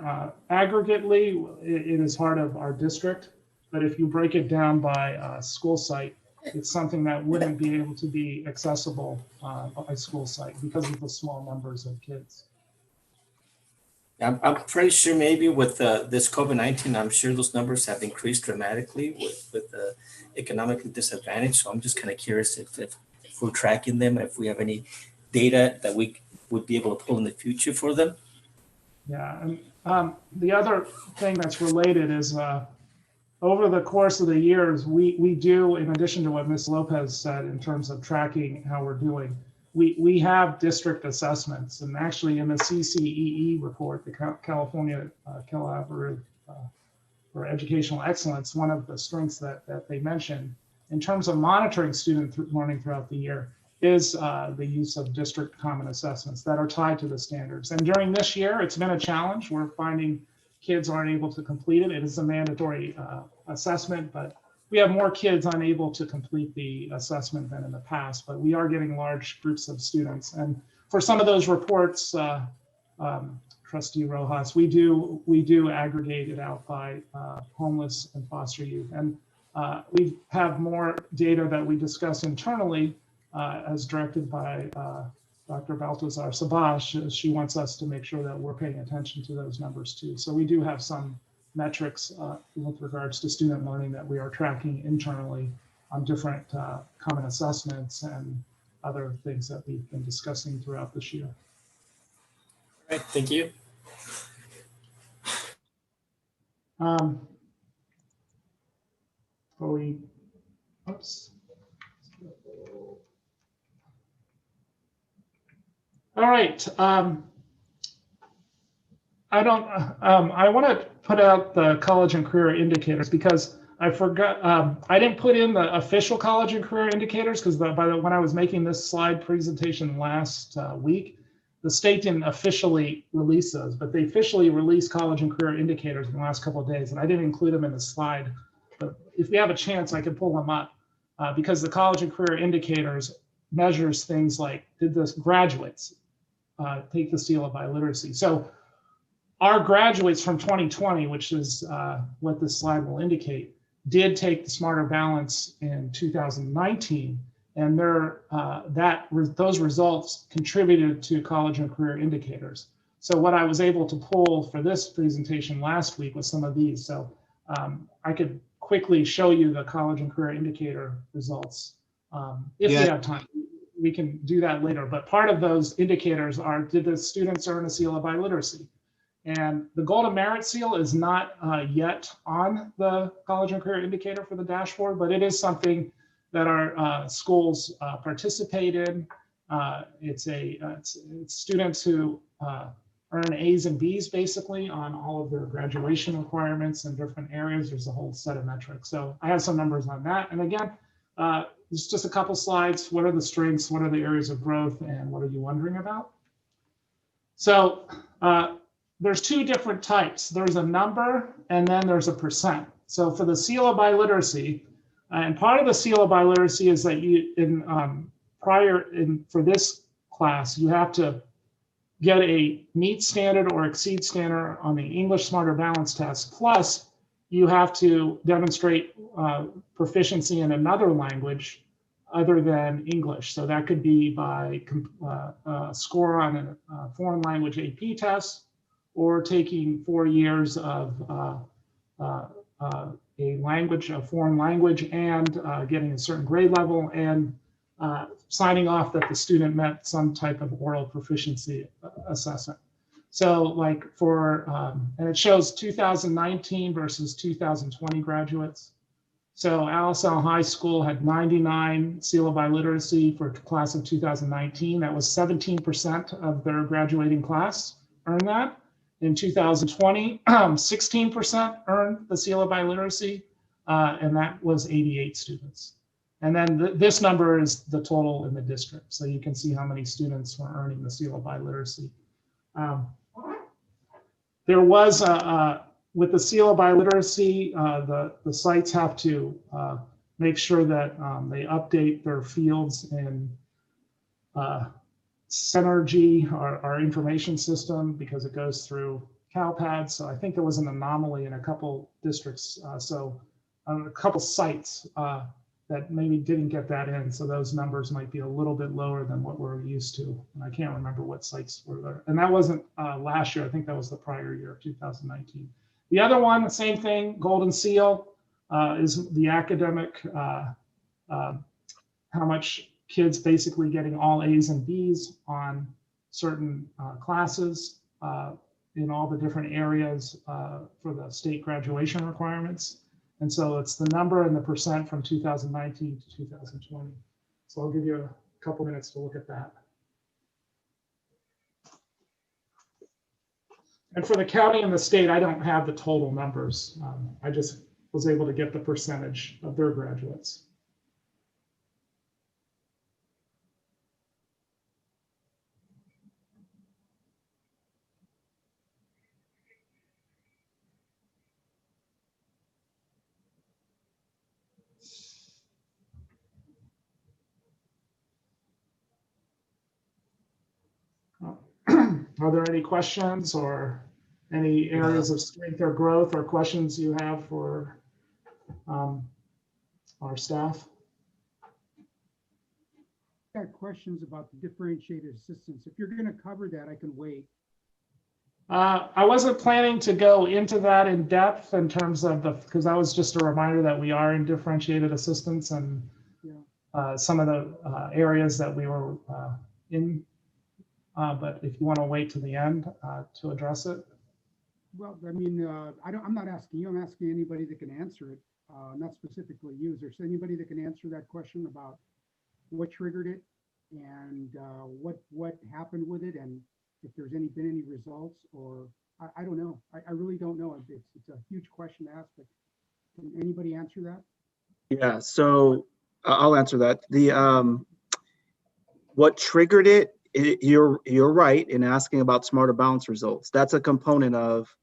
Aggregately, it is part of our district, but if you break it down by school site, it's something that wouldn't be able to be accessible by school site because of the small numbers of kids. I'm pretty sure maybe with this COVID-19, I'm sure those numbers have increased dramatically with the economically disadvantaged. So I'm just kind of curious if we're tracking them, if we have any data that we would be able to pull in the future for them. Yeah, and the other thing that's related is over the course of the years, we do, in addition to what Ms. Lopez said in terms of tracking how we're doing, we have district assessments. And actually in the CCEE report, the California Collaborative for Educational Excellence, one of the strengths that they mentioned in terms of monitoring student learning throughout the year is the use of district common assessments that are tied to the standards. And during this year, it's been a challenge. We're finding kids aren't able to complete it. It is a mandatory assessment, but we have more kids unable to complete the assessment than in the past, but we are getting large groups of students. And for some of those reports, Trustee Rojas, we do aggregate it out by homeless and foster youth. And we have more data that we discuss internally as directed by Dr. Baltazar Sabash. She wants us to make sure that we're paying attention to those numbers too. So we do have some metrics with regards to student learning that we are tracking internally on different common assessments and other things that we've been discussing throughout this year. All right, thank you. Oops. All right. I want to put out the college and career indicators because I forgot. I didn't put in the official college and career indicators because when I was making this slide presentation last week, the state didn't officially release those, but they officially released college and career indicators in the last couple of days, and I didn't include them in the slide. But if we have a chance, I can pull them up because the college and career indicators measures things like, did the graduates take the seal of biliteracy? So our graduates from 2020, which is what this slide will indicate, did take the Smarter Balance in 2019, and those results contributed to college and career indicators. So what I was able to pull for this presentation last week was some of these. So I could quickly show you the college and career indicator results if we have time. We can do that later, but part of those indicators are, did the students earn a seal of biliteracy? And the Golden Merit Seal is not yet on the college and career indicator for the dashboard, but it is something that our schools participate in. It's students who earn A's and B's basically on all of their graduation requirements in different areas. There's a whole set of metrics. So I have some numbers on that. And again, it's just a couple slides. What are the strengths? What are the areas of growth? And what are you wondering about? So there's two different types. There's a number and then there's a percent. So for the seal of biliteracy, and part of the seal of biliteracy is that for this class, you have to get a meet standard or exceed standard on the English Smarter Balance test. Plus, you have to demonstrate proficiency in another language other than English. So that could be by score on a foreign language AP test, or taking 4 years of a foreign language, and getting a certain grade level, and signing off that the student met some type of oral proficiency assessment. So like and it shows 2019 versus 2020 graduates. So Alisal High School had 99 seal of biliteracy for class of 2019. That was 17% of their graduating class earned that. In 2020, 16% earned the seal of biliteracy, and that was 88 students. And then this number is the total in the district. So you can see how many students were earning the seal of biliteracy. There was, with the seal of biliteracy, the sites have to make sure that they update their fields in Synergy, our information system, because it goes through CalPAD. So I think there was an anomaly in a couple districts. So a couple sites that maybe didn't get that in. So those numbers might be a little bit lower than what we're used to. And I can't remember what sites were there. And that wasn't last year. I think that was the prior year, 2019. The other one, the same thing, Golden Seal, is the academic, how much kids basically getting all A's and B's on certain classes in all the different areas for the state graduation requirements. And so it's the number and the percent from 2019 to 2020. So I'll give you a couple minutes to look at that. And for the county and the state, I don't have the total numbers. I just was able to get the percentage of their graduates. Are there any questions or any areas of strength or growth or questions you have for our staff? Got questions about the differentiated assistance. If you're going to cover that, I can wait. I wasn't planning to go into that in depth in terms of because that was just a reminder that we are in differentiated assistance and some of the areas that we were in. But if you want to wait to the end to address it. Well, I mean, I'm not asking you, I'm asking anybody that can answer it, not specifically you. Is there anybody that can answer that question about what triggered it and what happened with it, and if there's been any results, or I don't know. I really don't know. It's a huge question to ask, but can anybody answer that? Yeah, so I'll answer that. What triggered it, you're right in asking about smarter balance results. That's a component of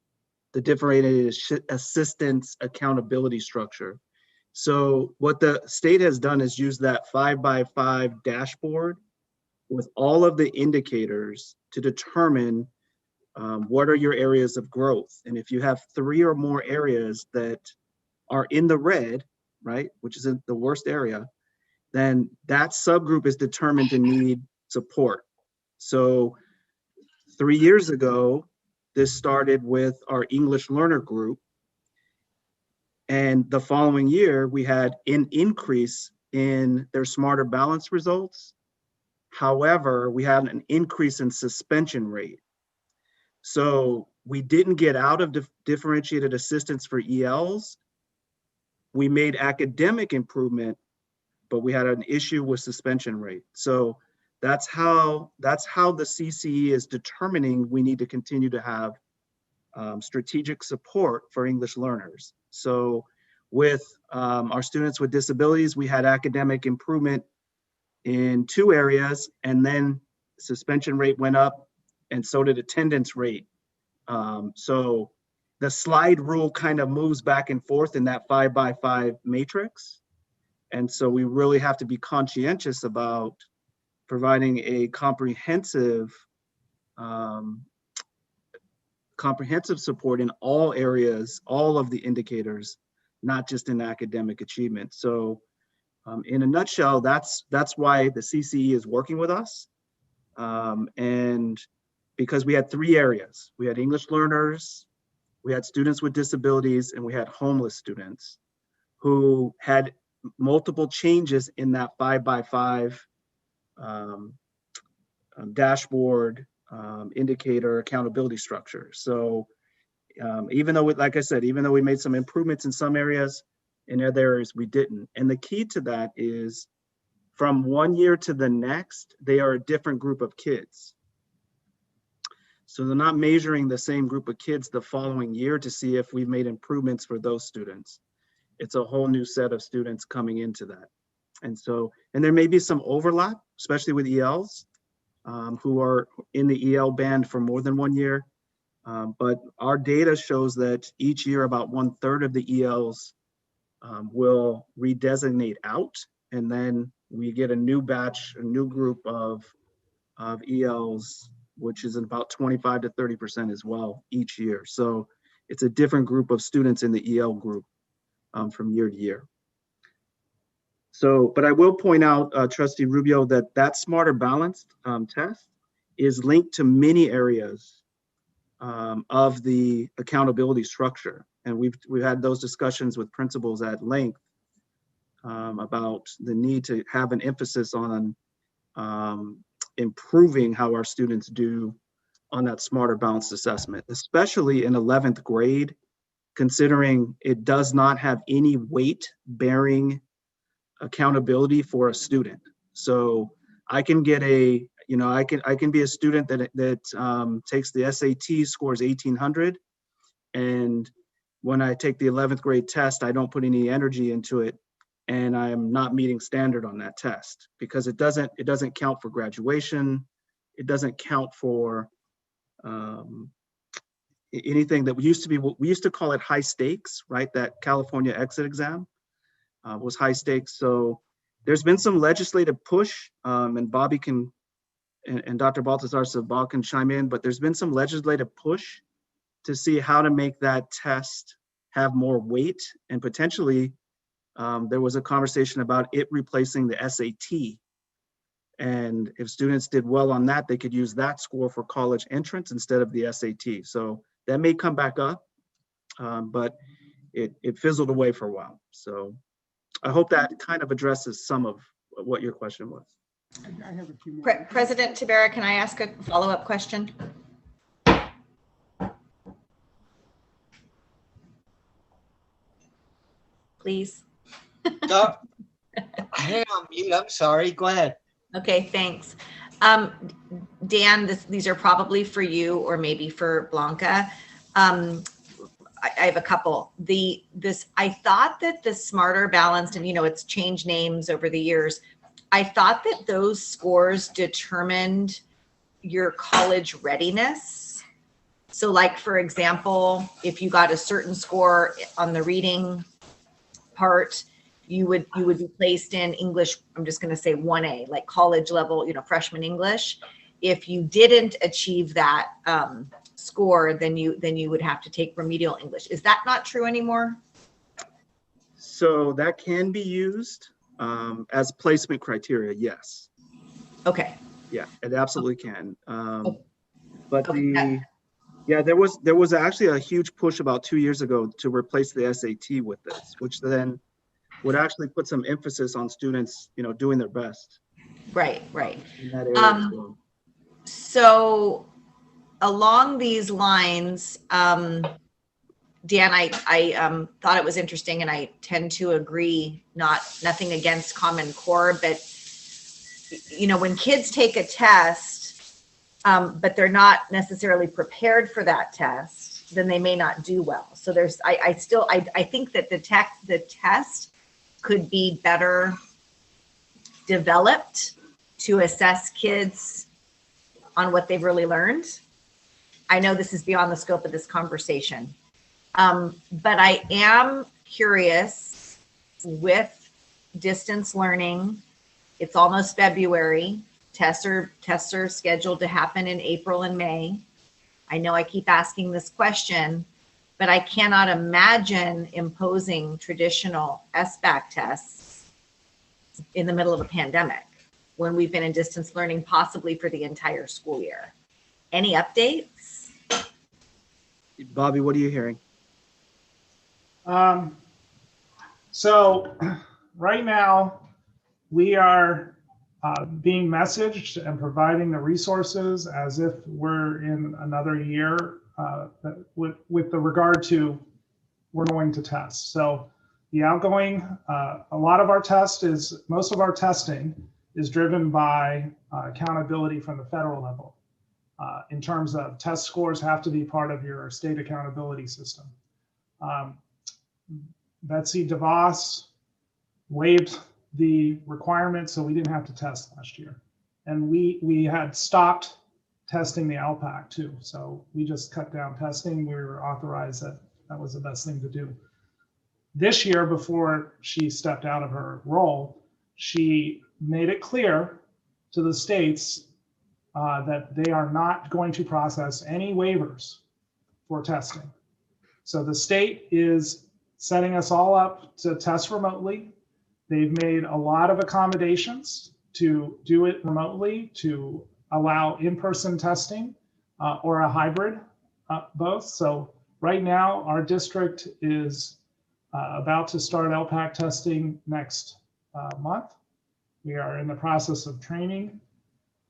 the differentiated assistance accountability structure. So what the state has done is use that 5x5 dashboard with all of the indicators to determine what are your areas of growth. And if you have 3 or more areas that are in the red, right, which is in the worst area, then that subgroup is determined to need support. So 3 years ago, this started with our English learner group. And the following year, we had an increase in their smarter balance results. However, we had an increase in suspension rate. So we didn't get out of differentiated assistance for ELs. We made academic improvement, but we had an issue with suspension rate. So that's how the CCE is determining we need to continue to have strategic support for English learners. So with our students with disabilities, we had academic improvement in 2 areas, and then suspension rate went up, and so did attendance rate. So the slide rule kind of moves back and forth in that 5x5 matrix. And so we really have to be conscientious about providing a comprehensive support in all areas, all of the indicators, not just in academic achievement. So in a nutshell, that's why the CCE is working with us. And because we had 3 areas. We had English learners, we had students with disabilities, and we had homeless students who had multiple changes in that 5x5 dashboard indicator accountability structure. So even though, like I said, even though we made some improvements in some areas, in other areas we didn't. And the key to that is from one year to the next, they are a different group of kids. So they're not measuring the same group of kids the following year to see if we've made improvements for those students. It's a whole new set of students coming into that. And so, and there may be some overlap, especially with ELs who are in the EL band for more than 1 year. But our data shows that each year about 1/3 of the ELs will redesignate out, and then we get a new batch, a new group of ELs, which is about 25 to 30% as well each year. So it's a different group of students in the EL group from year to year. So, but I will point out, Trustee Rubio, that Smarter Balanced test is linked to many areas of the accountability structure. And we've had those discussions with principals at length about the need to have an emphasis on improving how our students do on that Smarter Balanced assessment, especially in 11th grade, considering it does not have any weight-bearing accountability for a student. So I can get I can be a student that takes the SAT, scores 1800, and when I take the 11th grade test, I don't put any energy into it, and I'm not meeting standard on that test because it doesn't count for graduation. It doesn't count for anything that we used to call it high stakes, right? That California exit exam was high stakes. So there's been some legislative push, and Bobby can and Dr. Baltazar Sabal can chime in, but there's been some legislative push to see how to make that test have more weight, and potentially there was a conversation about it replacing the SAT. And if students did well on that, they could use that score for college entrance instead of the SAT. So that may come back up, but it fizzled away for a while. So I hope that kind of addresses some of what your question was. I have a few more. President Tabera, can I ask a follow-up question? Please. No, hang on mute. I'm sorry. Go ahead. Okay, thanks. Dan, these are probably for you or maybe for Blanca. I have a couple. I thought that the Smarter, Balanced, and it's changed names over the years. I thought that those scores determined your college readiness. So like, for example, if you got a certain score on the reading part, you would be placed in English, I'm just going to say 1A, like college level, freshman English. If you didn't achieve that score, then you would have to take remedial English. Is that not true anymore? So that can be used as placement criteria, yes. Okay. Yeah, it absolutely can. But Okay. there was actually a huge push about 2 years ago to replace the SAT with this, which then would actually put some emphasis on students, doing their best. Right. In that area as well. So along these lines, Dan, I thought it was interesting, and I tend to agree, nothing against Common Core, but when kids take a test, but they're not necessarily prepared for that test, then they may not do well. So I think that the test could be better developed to assess kids on what they've really learned. I know this is beyond the scope of this conversation, but I am curious with distance learning. It's almost February. Tests are scheduled to happen in April and May. I know I keep asking this question, but I cannot imagine imposing traditional SBAC tests in the middle of a pandemic when we've been in distance learning possibly for the entire school year. Any updates? Bobby, what are you hearing? So right now we are being messaged and providing the resources as if we're in another year with the regard to we're going to test. So the outgoing, a lot of our most of our testing is driven by accountability from the federal level. In terms of test scores have to be part of your state accountability system. Betsy DeVos waived the requirement, so we didn't have to test last year. And we had stopped testing the LPAC too. So we just cut down testing. We were authorized that was the best thing to do. This year, before she stepped out of her role, she made it clear to the states that they are not going to process any waivers for testing. So the state is setting us all up to test remotely. They've made a lot of accommodations to do it remotely, to allow in-person testing or a hybrid, both. So right now, our district is about to start LPAC testing next month. We are in the process of training.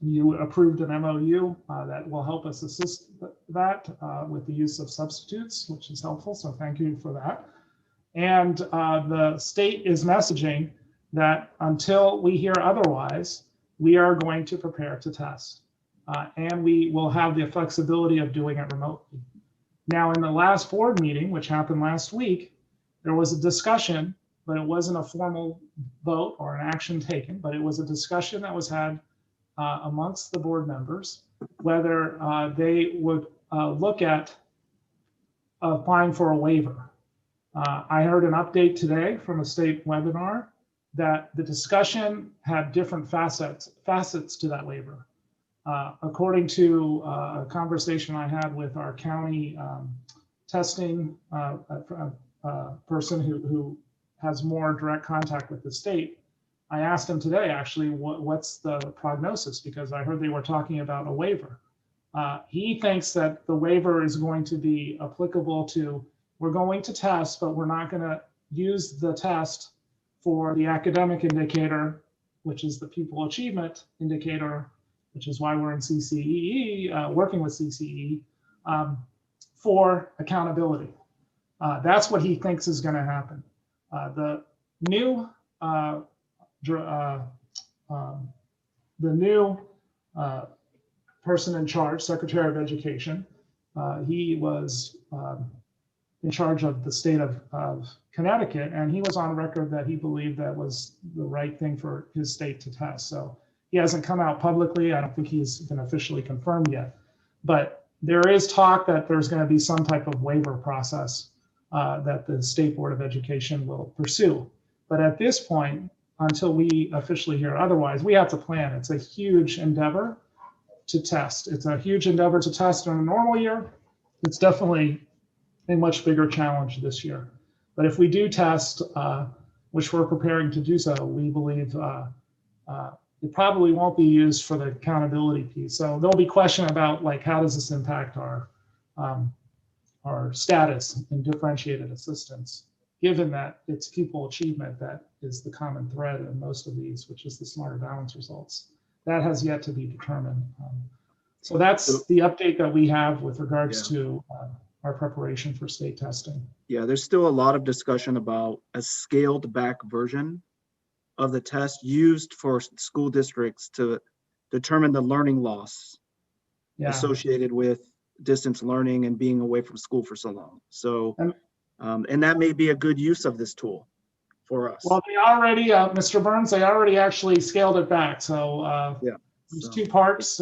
You approved an MOU that will help us assist that with the use of substitutes, which is helpful. So thank you for that. And the state is messaging that until we hear otherwise, we are going to prepare to test. And we will have the flexibility of doing it remotely. Now, in the last board meeting, which happened last week, there was a discussion, but it wasn't a formal vote or an action taken, but it was a discussion that was had amongst the board members, whether they would look at applying for a waiver. I heard an update today from a state webinar that the discussion had different facets to that waiver. According to a conversation I had with our county testing person who has more direct contact with the state, I asked him today, actually, what's the prognosis? Because I heard they were talking about a waiver. He thinks that the waiver is going to be applicable to, we're going to test, but we're not going to use the test for the academic indicator, which is the pupil achievement indicator, which is why we're in CCEE, working with CCE, for accountability. That's what he thinks is going to happen. The new person in charge, Secretary of Education, he was in charge of the state of Connecticut, and he was on record that he believed that was the right thing for his state to test. So he hasn't come out publicly. I don't think he's been officially confirmed yet, but there is talk that there's going to be some type of waiver process that the State Board of Education will pursue. But at this point, until we officially hear otherwise, we have to plan. It's a huge endeavor to test. It's a huge endeavor to test in a normal year. It's definitely a much bigger challenge this year. But if we do test, which we're preparing to do so, we believe it probably won't be used for the accountability piece. So there'll be question about, like, how does this impact our status in differentiated assistance, given that it's pupil achievement that is the common thread in most of these, which is the smarter balance results. That has yet to be determined. So that's the update that we have with regards to our preparation for state testing. Yeah, there's still a lot of discussion about a scaled back version of the test used for school districts to determine the learning loss associated with distance learning and being away from school for so long. So, and that may be a good use of this tool for us. Well, they already, Mr. Burns, they already actually scaled it back. So there's two parts.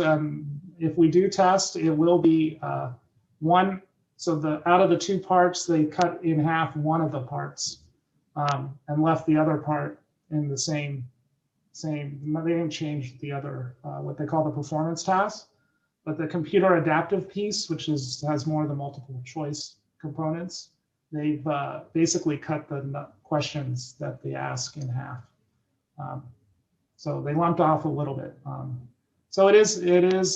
If we do test, it will be one. So out of the two parts, they cut in half one of the parts and left the other part in the same. They didn't change the other, what they call the performance task. But the computer adaptive piece, which has more of the multiple choice components, they've basically cut the questions that they ask in half. So they lumped off a little bit. So it is,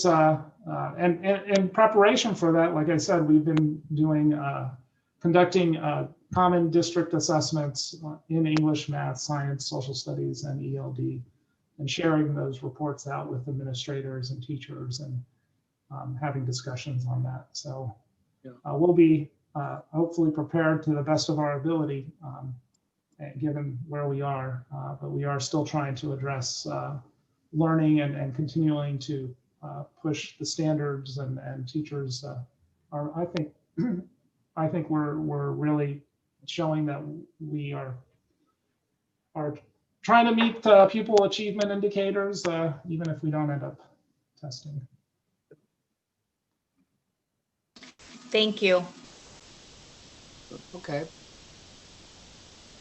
and in preparation for that, like I said, we've been conducting common district assessments in English, math, science, social studies, and ELD, and sharing those reports out with administrators and teachers and having discussions on that. So we'll be hopefully prepared to the best of our ability, given where we are, but we are still trying to address learning and continuing to push the standards, and teachers are, I think we're really showing that we are trying to meet pupil achievement indicators, even if we don't end up testing. Thank you. Okay.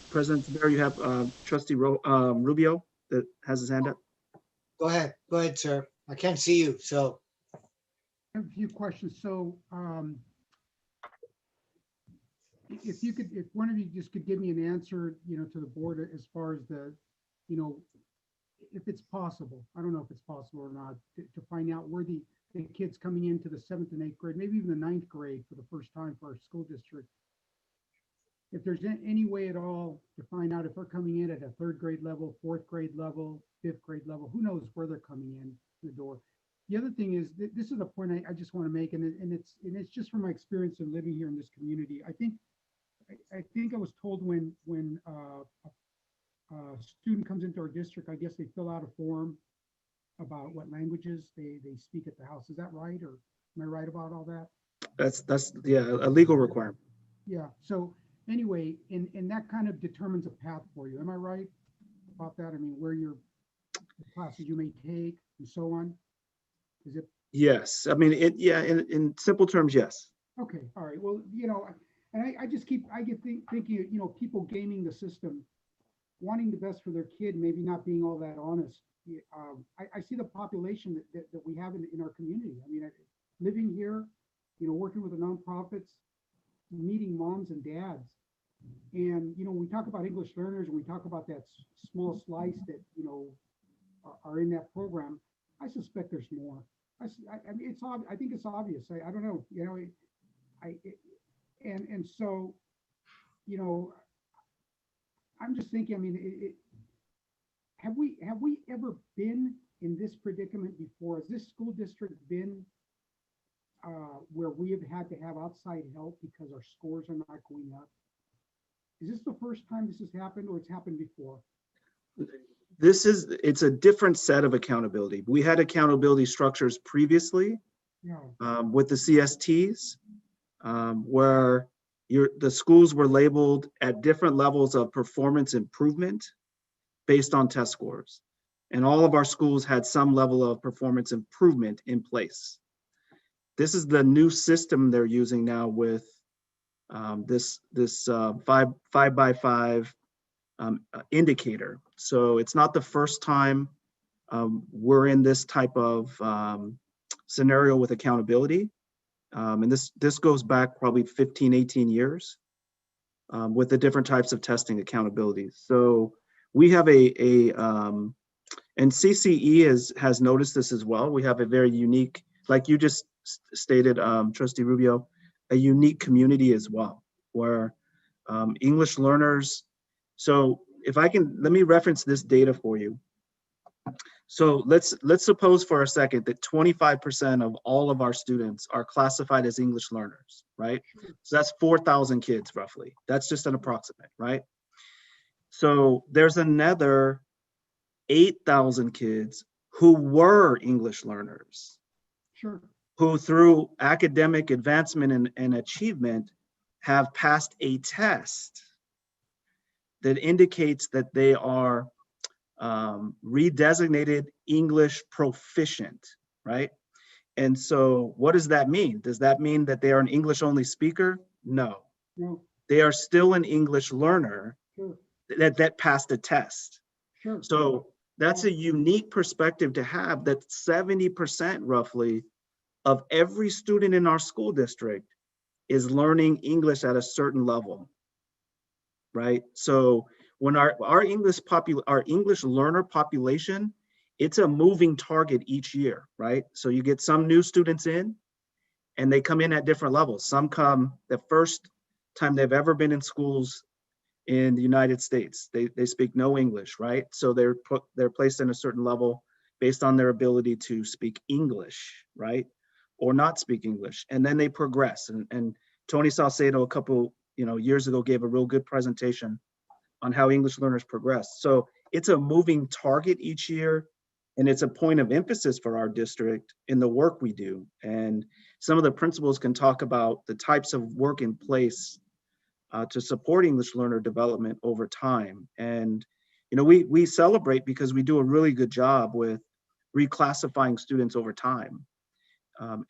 President Bear, you have Trustee Rubio that has his hand up. Go ahead, sir. I can't see you, so. I have a few questions. So if one of you just could give me an answer, to the board as far as the, if it's possible, I don't know if it's possible or not, to find out where the kids coming into the 7th and 8th grade, maybe even the 9th grade for the first time for our school district, if there's any way at all to find out if they're coming in at a 3rd grade level, 4th grade level, 5th grade level, who knows where they're coming in the door. The other thing is, this is a point I just want to make, and it's just from my experience in living here in this community. I think I was told when a student comes into our district, I guess they fill out a form about what languages they speak at the house. Is that right, or am I right about all that? That's a legal requirement. Yeah. So anyway, and that kind of determines a path for you. Am I right about that? I mean, where the classes you may take and so on. Is it? Yes. I mean, in simple terms, yes. Okay. All right. Well, and I get thinking, people gaming the system, wanting the best for their kid, maybe not being all that honest I see the population that we have in our community. I mean, living here, working with the nonprofits, meeting moms and dads. And, we talk about English learners and we talk about that small slice that, are in that program. I suspect there's more. I mean, it's obvious. I think it's obvious. I don't know, and so, I'm just thinking, I mean, have we ever been in this predicament before? Has this school district been where we have had to have outside help because our scores are not going up? Is this the first time this has happened, or it's happened before? It's a different set of accountability. We had accountability structures previously with the CSTs, where the schools were labeled at different levels of performance improvement based on test scores. And all of our schools had some level of performance improvement in place. This is the new system they're using now with this 5x5 indicator. So it's not the first time we're in this type of scenario with accountability. And this goes back probably 15, 18 years with the different types of testing accountabilities. So we have and CCE has noticed this as well. We have a very unique, like you just stated, Trustee Rubio, a unique community as well, where English learners. So if I can, let me reference this data for you. So let's suppose for a second that 25% of all of our students are classified as English learners, right? So that's 4,000 kids roughly. That's just an approximate, right? So there's another 8,000 kids who were English learners, who through academic advancement and achievement have passed a test that indicates that they are redesignated English proficient, right? And so what does that mean? Does that mean that they are an English only speaker? No. They are still an English learner that passed a test. So that's a unique perspective to have, that 70% roughly of every student in our school district is learning English at a certain level, right? So when our English learner population, it's a moving target each year, right? So you get some new students in and they come in at different levels. Some come the first time they've ever been in schools in the United States. They speak no English, right? So they're placed in a certain level based on their ability to speak English, right? Or not speak English. And then they progress. And Tony Salcedo a couple years ago gave a real good presentation on how English learners progress. So it's a moving target each year, and it's a point of emphasis for our district in the work we do. And some of the principals can talk about the types of work in place to support English learner development over time. And we celebrate because we do a really good job with reclassifying students over time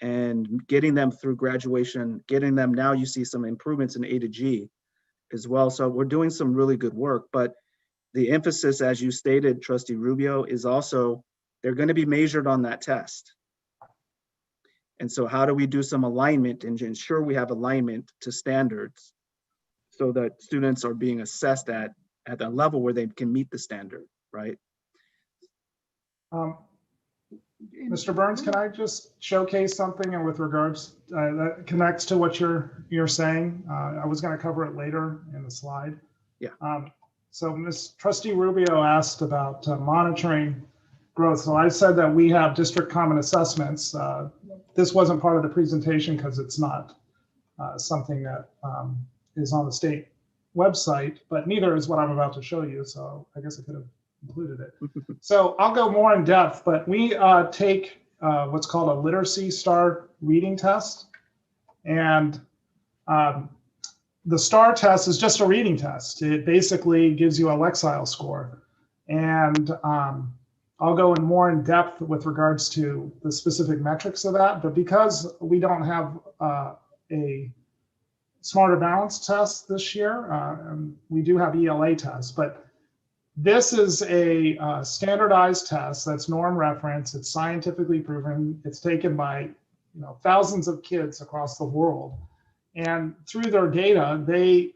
and getting them through graduation, getting them, now you see some improvements in A to G as well. So we're doing some really good work, but the emphasis, as you stated, Trustee Rubio, is also they're going to be measured on that test. And so how do we do some alignment and ensure we have alignment to standards so that students are being assessed at the level where they can meet the standard, right? Mr. Burns, can I just showcase something, and with regards that connects to what you're saying? I was going to cover it later in the slide. Yeah. So Trustee Rubio asked about monitoring growth. So I said that we have district common assessments. This wasn't part of the presentation because it's not something that is on the state website, but neither is what I'm about to show you. So I guess I could have included it. So I'll go more in depth, but we take what's called a literacy star reading test. And the STAR test is just a reading test. It basically gives you a Lexile score. And I'll go in more in depth with regards to the specific metrics of that. But because we don't have a Smarter Balance test this year, we do have ELA tests. But This is a standardized test that's norm reference. It's scientifically proven. It's taken by thousands of kids across the world. And through their data, they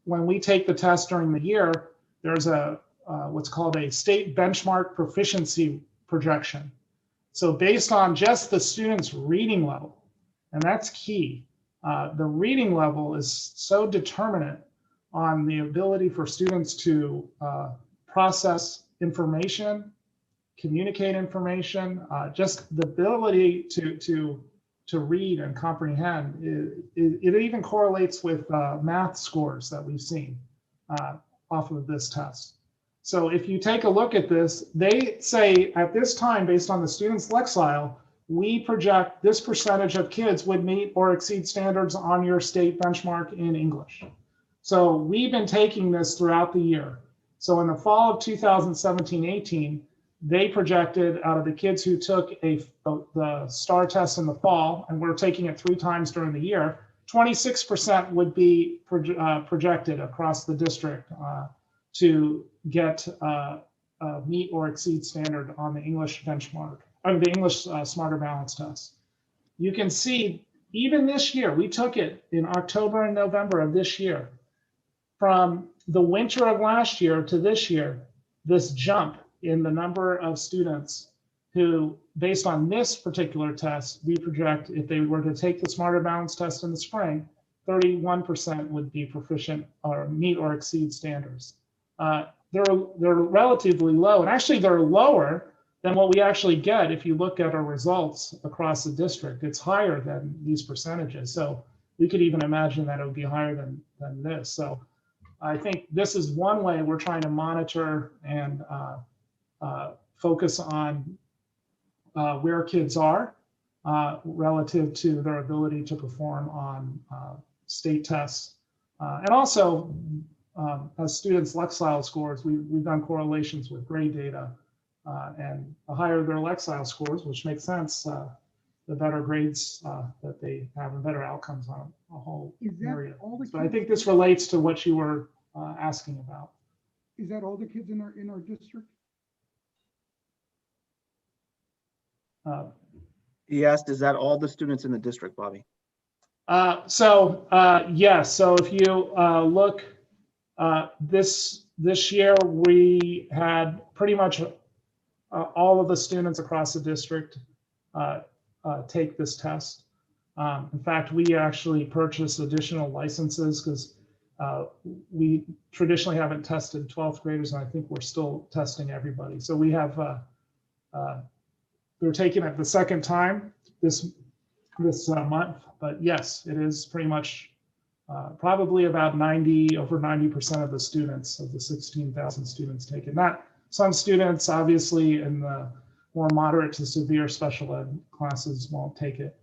when we take the test during the year, there's a what's called a state benchmark proficiency projection. So based on just the student's reading level, and that's key, the reading level is so determinant on the ability for students to process information, communicate information, just the ability to read and comprehend. It even correlates with math scores that we've seen off of this test. So if you take a look at this, they say at this time, based on the student's Lexile, we project this percentage of kids would meet or exceed standards on your state benchmark in English. So we've been taking this throughout the year. So in the fall of 2017-18, they projected out of the kids who took the STAR test in the fall, and we're taking it 3 times during the year, 26% would be projected across the district to get meet or exceed standard on the English benchmark, or the English Smarter Balance test. You can see even this year, we took it in October and November of this year. From the winter of last year to this year, this jump in the number of students who, based on this particular test, we project if they were to take the Smarter Balance test in the spring, 31% would be proficient or meet or exceed standards. They're relatively low, and actually they're lower than what we actually get if you look at our results across the district. It's higher than these percentages. So we could even imagine that it would be higher than this. So I think this is one way we're trying to monitor and focus on where kids are relative to their ability to perform on state tests. And also, as students' Lexile scores, we've done correlations with grade data. And the higher their Lexile scores, which makes sense, the better grades that they have and better outcomes on a whole area. So I think this relates to what you were asking about. Is that all the kids in our district? He asked, is that all the students in the district, Bobby? Yes. So if you look, this year we had pretty much all of the students across the district take this test. In fact, we actually purchased additional licenses because we traditionally haven't tested 12th graders, and I think we're still testing everybody. So we have we're taking it the second time this month, but yes, it is pretty much probably about over 90% of the students of the 16,000 students take it. Not some students, obviously, in the more moderate to severe special ed classes won't take it.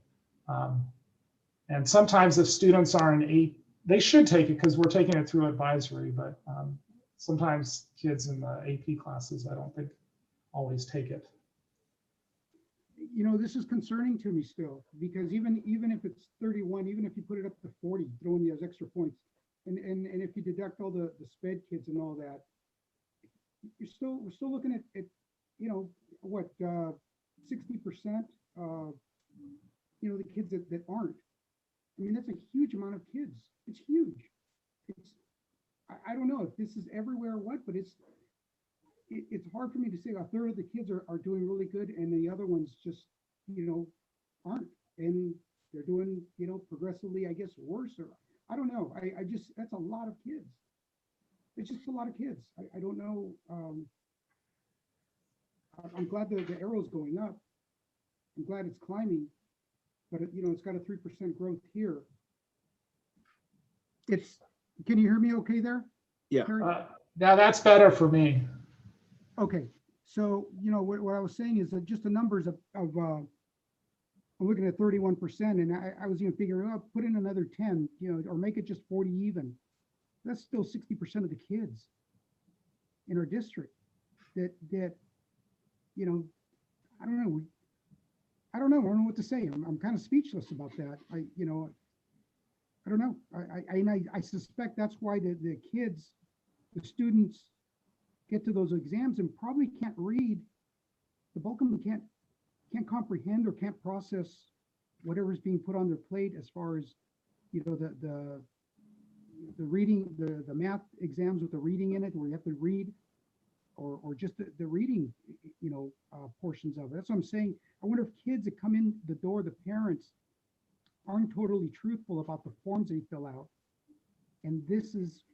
And sometimes if students are in they should take it because we're taking it through advisory, but sometimes kids in the AP classes, I don't think always take it. This is concerning to me still, because even if it's 31, even if you put it up to 40, throw in those extra points, and if you deduct all the SPED kids and all that, we're still looking at what 60% the kids that aren't. I mean, that's a huge amount of kids. It's huge. I don't know if this is everywhere or what, but it's hard for me to say a third of the kids are doing really good and the other ones just aren't, and they're doing progressively, I guess, worse, or I don't know. I just, that's a lot of kids. It's just a lot of kids. I don't know. I'm glad the arrow's going up. I'm glad it's climbing, but it's got a 3% growth here. Can you hear me okay there? Yeah. Now that's better for me. Okay, so what I was saying is that just the numbers of I'm looking at 31%, and I was even figuring out put in another 10, or make it just 40 even. That's still 60% of the kids in our district that I don't know. I don't know what to say. I'm kind of speechless about that. I don't know. I suspect that's why the kids, the students get to those exams and probably can't read. The bulk of them can't comprehend or can't process whatever's being put on their plate as far as, the reading, the math exams with the reading in it, where you have to read, or just the reading, portions of it. That's what I'm saying. I wonder if kids that come in the door, the parents aren't totally truthful about the forms they fill out. And this is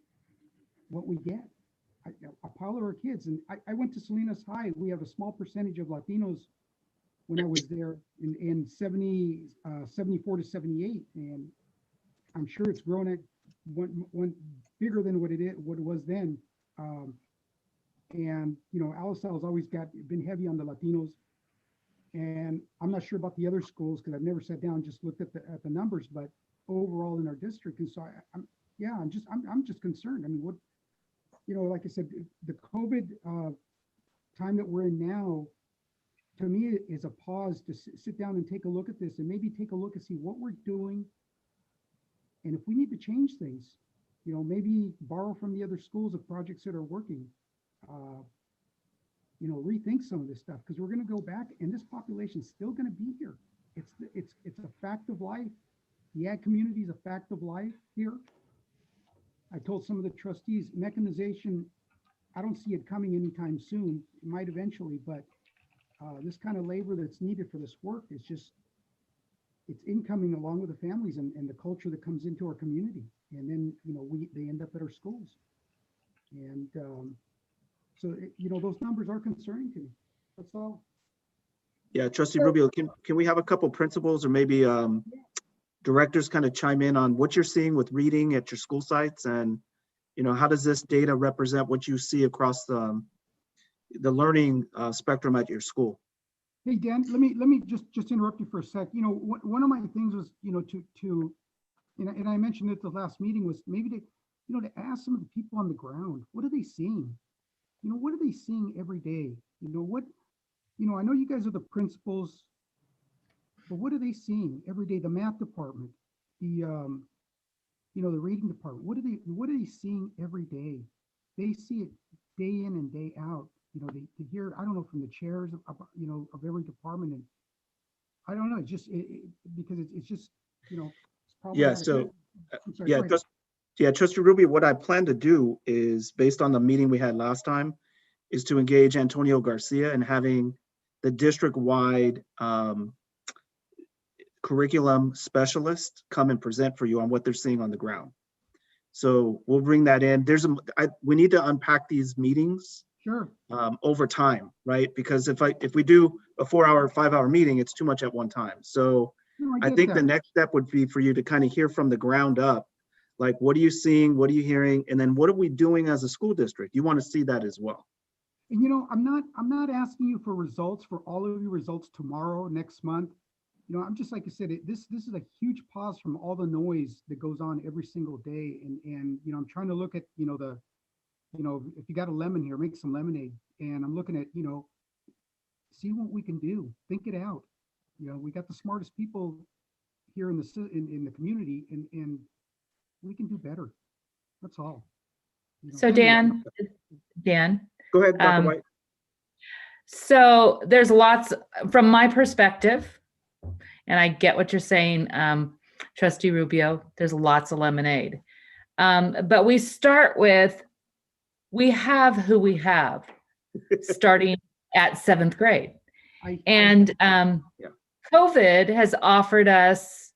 what we get. A pile of our kids. And I went to Salinas High. We have a small percentage of Latinos when I was there in 74 to 78. And I'm sure it's grown at one bigger than what it was then. And Alisal has always been heavy on the Latinos. And I'm not sure about the other schools because I've never sat down and just looked at the numbers, but overall in our district. And so I'm just concerned. I mean, what, like I said, the COVID time that we're in now, to me, is a pause to sit down and take a look at this and maybe take a look and see what we're doing. And if we need to change things, maybe borrow from the other schools of projects that are working, rethink some of this stuff, because we're going to go back and this population is still going to be here. It's a fact of life. The ag community is a fact of life here. I told some of the trustees, mechanization, I don't see it coming anytime soon. It might eventually, but this kind of labor that's needed for this work is just, it's incoming along with the families and the culture that comes into our community. And then, they end up at our schools. And so, those numbers are concerning to me. That's all. Yeah, Trustee Rubio, can we have a couple principals or maybe directors kind of chime in on what you're seeing with reading at your school sites, and how does this data represent what you see across the learning spectrum at your school? Hey, Dan, let me just interrupt you for a sec. One of my things was, and I mentioned it at the last meeting, was maybe to ask some of the people on the ground, what are they seeing? What are they seeing every day? I know you guys are the principals, but what are they seeing every day? The math department, the reading department, what are they seeing every day? They see it day in and day out. They hear, I don't know, from the chairs of every department. And I don't know, because it's just, it's probably. Yeah, so, Trustee Rubio, what I plan to do is, based on the meeting we had last time, is to engage Antonio Garcia and having the district-wide curriculum specialist come and present for you on what they're seeing on the ground. So we'll bring that in. We need to unpack these meetings. Sure. Over time, right? Because if we do a 4-hour, 5-hour meeting, it's too much at one time. So I think the next step would be for you to kind of hear from the ground up, like, what are you seeing? What are you hearing? And then what are we doing as a school district? You want to see that as well. And I'm not asking you for results, for all of your results tomorrow, next month. I'm just, like I said, this is a huge pause from all the noise that goes on every single day. And I'm trying to look at, if you got a lemon here, make some lemonade. And I'm looking at, see what we can do, think it out. We got the smartest people here in the community, and we can do better. That's all. So Dan, go ahead, Dr. White. So there's lots from my perspective, and I get what you're saying, Trustee Rubio, there's lots of lemonade. But we start with, we have who we have starting at 7th grade. And COVID has offered us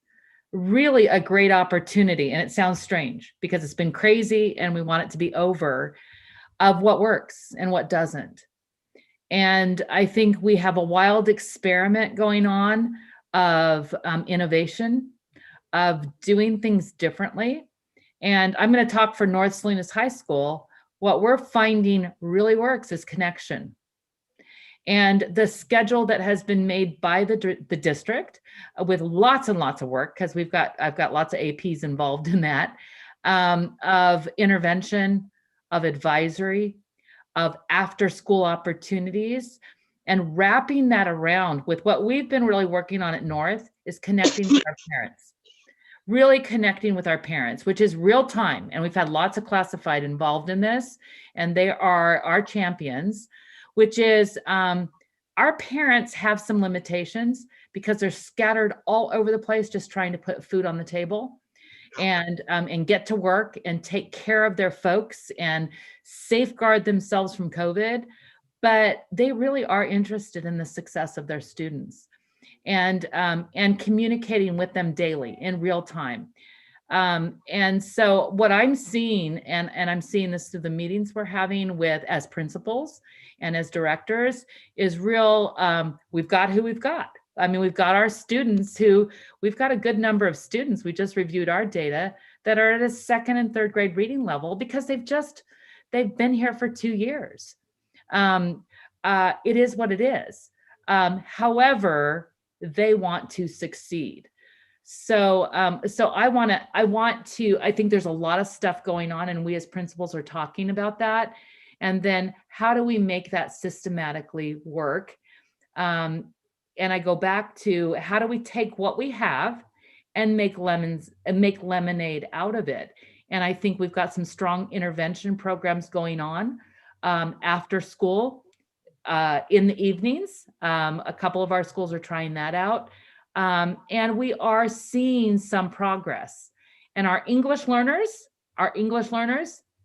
really a great opportunity. And it sounds strange because it's been crazy and we want it to be over, of what works and what doesn't. And I think we have a wild experiment going on of innovation, of doing things differently. And I'm going to talk for North Salinas High School. What we're finding really works is connection. And the schedule that has been made by the district, with lots and lots of work, because I've got lots of APs involved in that, of intervention, of advisory, of after school opportunities, and wrapping that around with what we've been really working on at North is connecting to our parents. really connecting with our parents, which is real time. And we've had lots of classified involved in this, and they are our champions, which is our parents have some limitations because they're scattered all over the place, just trying to put food on the table and get to work and take care of their folks and safeguard themselves from COVID. But they really are interested in the success of their students and communicating with them daily in real time. And so what I'm seeing, and I'm seeing this through the meetings we're having with as principals and as directors, is real, we've got who we've got. I mean, we've got our students we've got a good number of students, we just reviewed our data, that are at a 2nd and 3rd grade reading level because they've been here for 2 years. It is what it is. However, they want to succeed. So I think there's a lot of stuff going on, and we as principals are talking about that. And then how do we make that systematically work? And I go back to, how do we take what we have and make lemonade out of it? And I think we've got some strong intervention programs going on after school in the evenings. A couple of our schools are trying that out. And we are seeing some progress. And our English learners,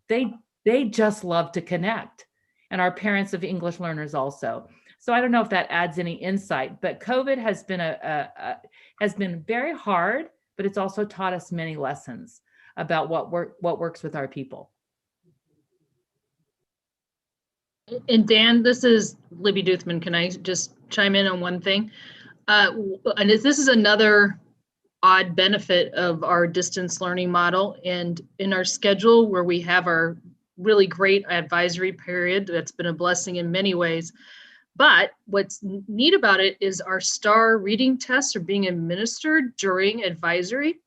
they just love to connect. And our parents of English learners also. So I don't know if that adds any insight, but COVID has been has been very hard, but it's also taught us many lessons about what works with our people. And Dan, this is Libby Duthman. Can I just chime in on one thing? And this is another odd benefit of our distance learning model, and in our schedule where we have our really great advisory period, that's been a blessing in many ways. But what's neat about it is our STAR reading tests are being administered during advisory,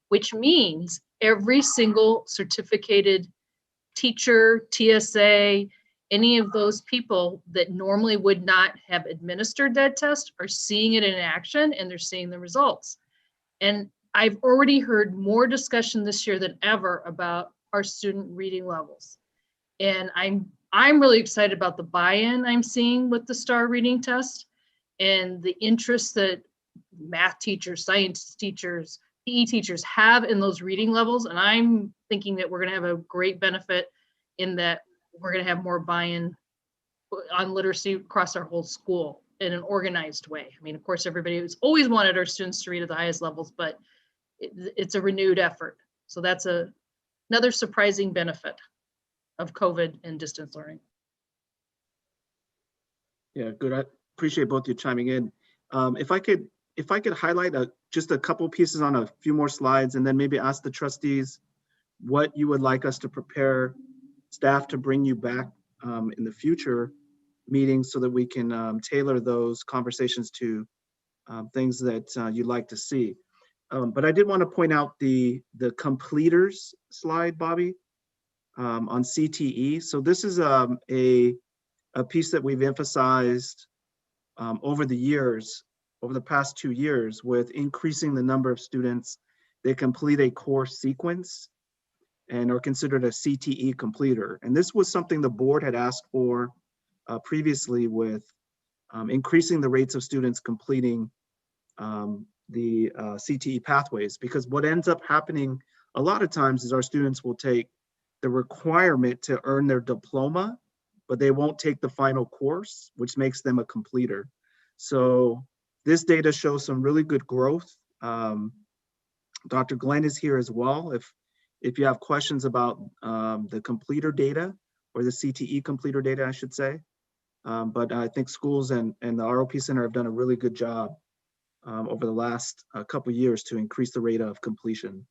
which means every single certificated teacher, TSA, any of those people that normally would not have administered that test are seeing it in action, and they're seeing the results. And I've already heard more discussion this year than ever about our student reading levels. And I'm really excited about the buy-in I'm seeing with the STAR reading test and the interest that math teachers, science teachers, PE teachers have in those reading levels. And I'm thinking that we're going to have a great benefit in that we're going to have more buy-in on literacy across our whole school in an organized way. I mean, of course, everybody has always wanted our students to read at the highest levels, but it's a renewed effort. So that's another surprising benefit of COVID and distance learning. Yeah, good. I appreciate both you chiming in. If I could highlight just a couple pieces on a few more slides, and then maybe ask the trustees what you would like us to prepare staff to bring you back in the future meetings, so that we can tailor those conversations to things that you'd like to see. But I did want to point out the completers slide, Bobby, on CTE. So this is a piece that we've emphasized over the past 2 years, with increasing the number of students that complete a course sequence and are considered a CTE completer. And this was something the board had asked for previously, with increasing the rates of students completing the CTE pathways, because what ends up happening a lot of times is our students will take the requirement to earn their diploma, but they won't take the final course, which makes them a completer. So this data shows some really good growth. Dr. Glenn is here as well. If you have questions about the completer data, or the CTE completer data, I should say. But I think schools and the ROP Center have done a really good job over the last couple of years to increase the rate of completion.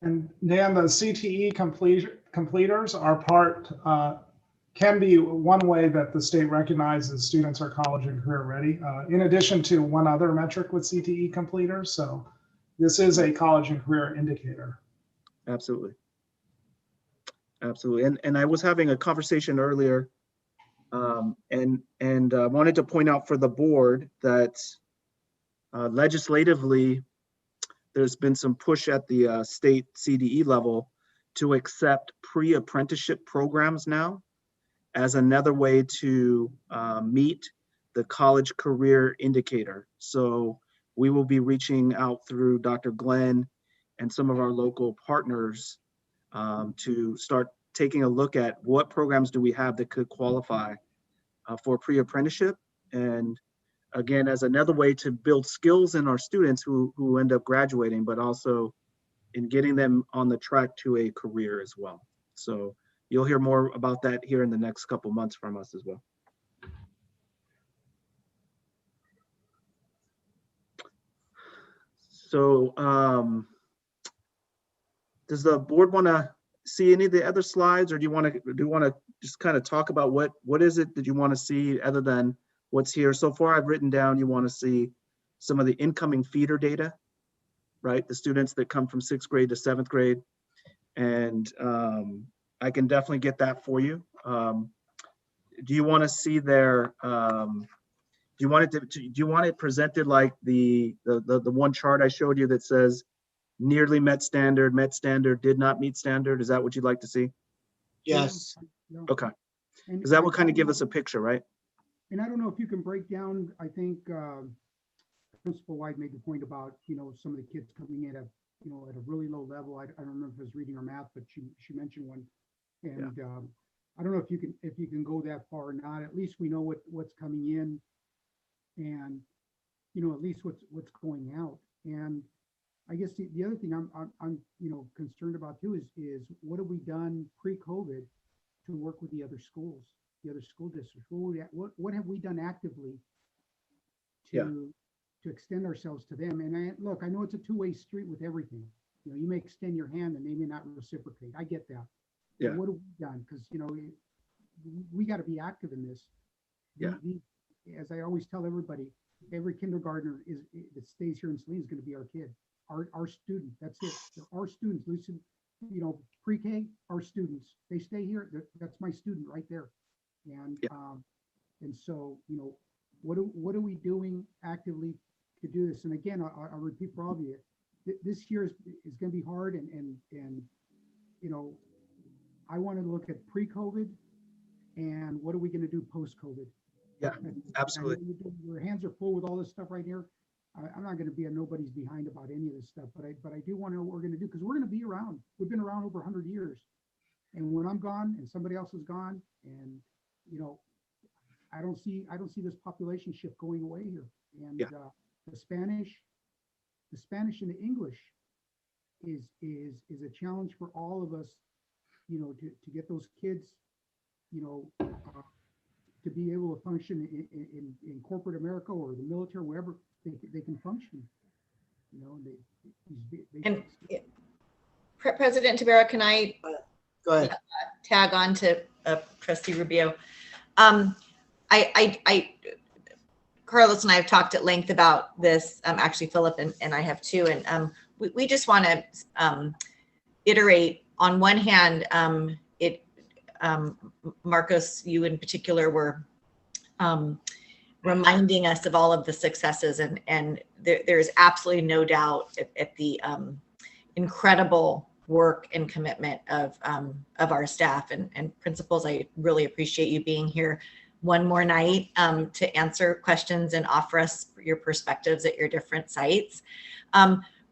And Dan, the CTE completers are can be one way that the state recognizes students are college and career ready, in addition to one other metric with CTE completers. So this is a college and career indicator. Absolutely. Absolutely. And I was having a conversation earlier and wanted to point out for the board that legislatively, there's been some push at the state CDE level to accept pre-apprenticeship programs now as another way to meet the college career indicator. So we will be reaching out through Dr. Glenn and some of our local partners to start taking a look at what programs do we have that could qualify for pre-apprenticeship. And again, as another way to build skills in our students who end up graduating, but also in getting them on the track to a career as well. So you'll hear more about that here in the next couple months from us as well. So does the board want to see any of the other slides, or do you want to just kind of talk about what is it that you want to see other than what's here? So far, I've written down you want to see some of the incoming feeder data, right? The students that come from 6th grade to 7th grade. And I can definitely get that for you. Do you want to see their, do you want it presented like the one chart I showed you that says nearly met standard, did not meet standard? Is that what you'd like to see? Yes. Yeah. Okay. Because that will kind of give us a picture, right? And I don't know if you can break down, I think Principal White made the point about, some of the kids coming in at, at a really low level. I don't remember if it was reading or math, but she mentioned one. And I don't know if you can go that far or not. At least we know what's coming in, and at least what's going out. And I guess the other thing I'm concerned about too is what have we done pre-COVID to work with the other schools, the other school districts? What have we done actively to extend ourselves to them? And I know it's a two-way street with everything. You may extend your hand and they may not reciprocate. I get that. Yeah. But what have we done? Because we got to be active in this. Yeah. As I always tell everybody, every kindergartner that stays here in Saline is going to be our kid, our student. That's it. They're our students. Listen, pre-K, our students. They stay here. That's my student right there. And and so what are we doing actively to do this? And again, I'll repeat for all of you, this year is going to be hard, and I want to look at pre-COVID and what are we going to do post-COVID. Yeah, absolutely. Your hands are full with all this stuff right here. I'm not going to be a nobody's behind about any of this stuff, but I do want to know what we're going to do, because we're going to be around. We've been around over 100 years, and when I'm gone and somebody else is gone, and I don't see this population shift going away here. And the Spanish and the English is a challenge for all of us, to get those kids, to be able to function in corporate America or the military, wherever they can function. President Tabera, can I Go ahead. tag on to Trustee Rubio? Carlos and I have talked at length about this. Actually, Philip and I have too. And we just want to iterate. On one hand, Marcos, you in particular were reminding us of all of the successes, and there's absolutely no doubt at the incredible work and commitment of our staff and principals. I really appreciate you being here one more night to answer questions and offer us your perspectives at your different sites.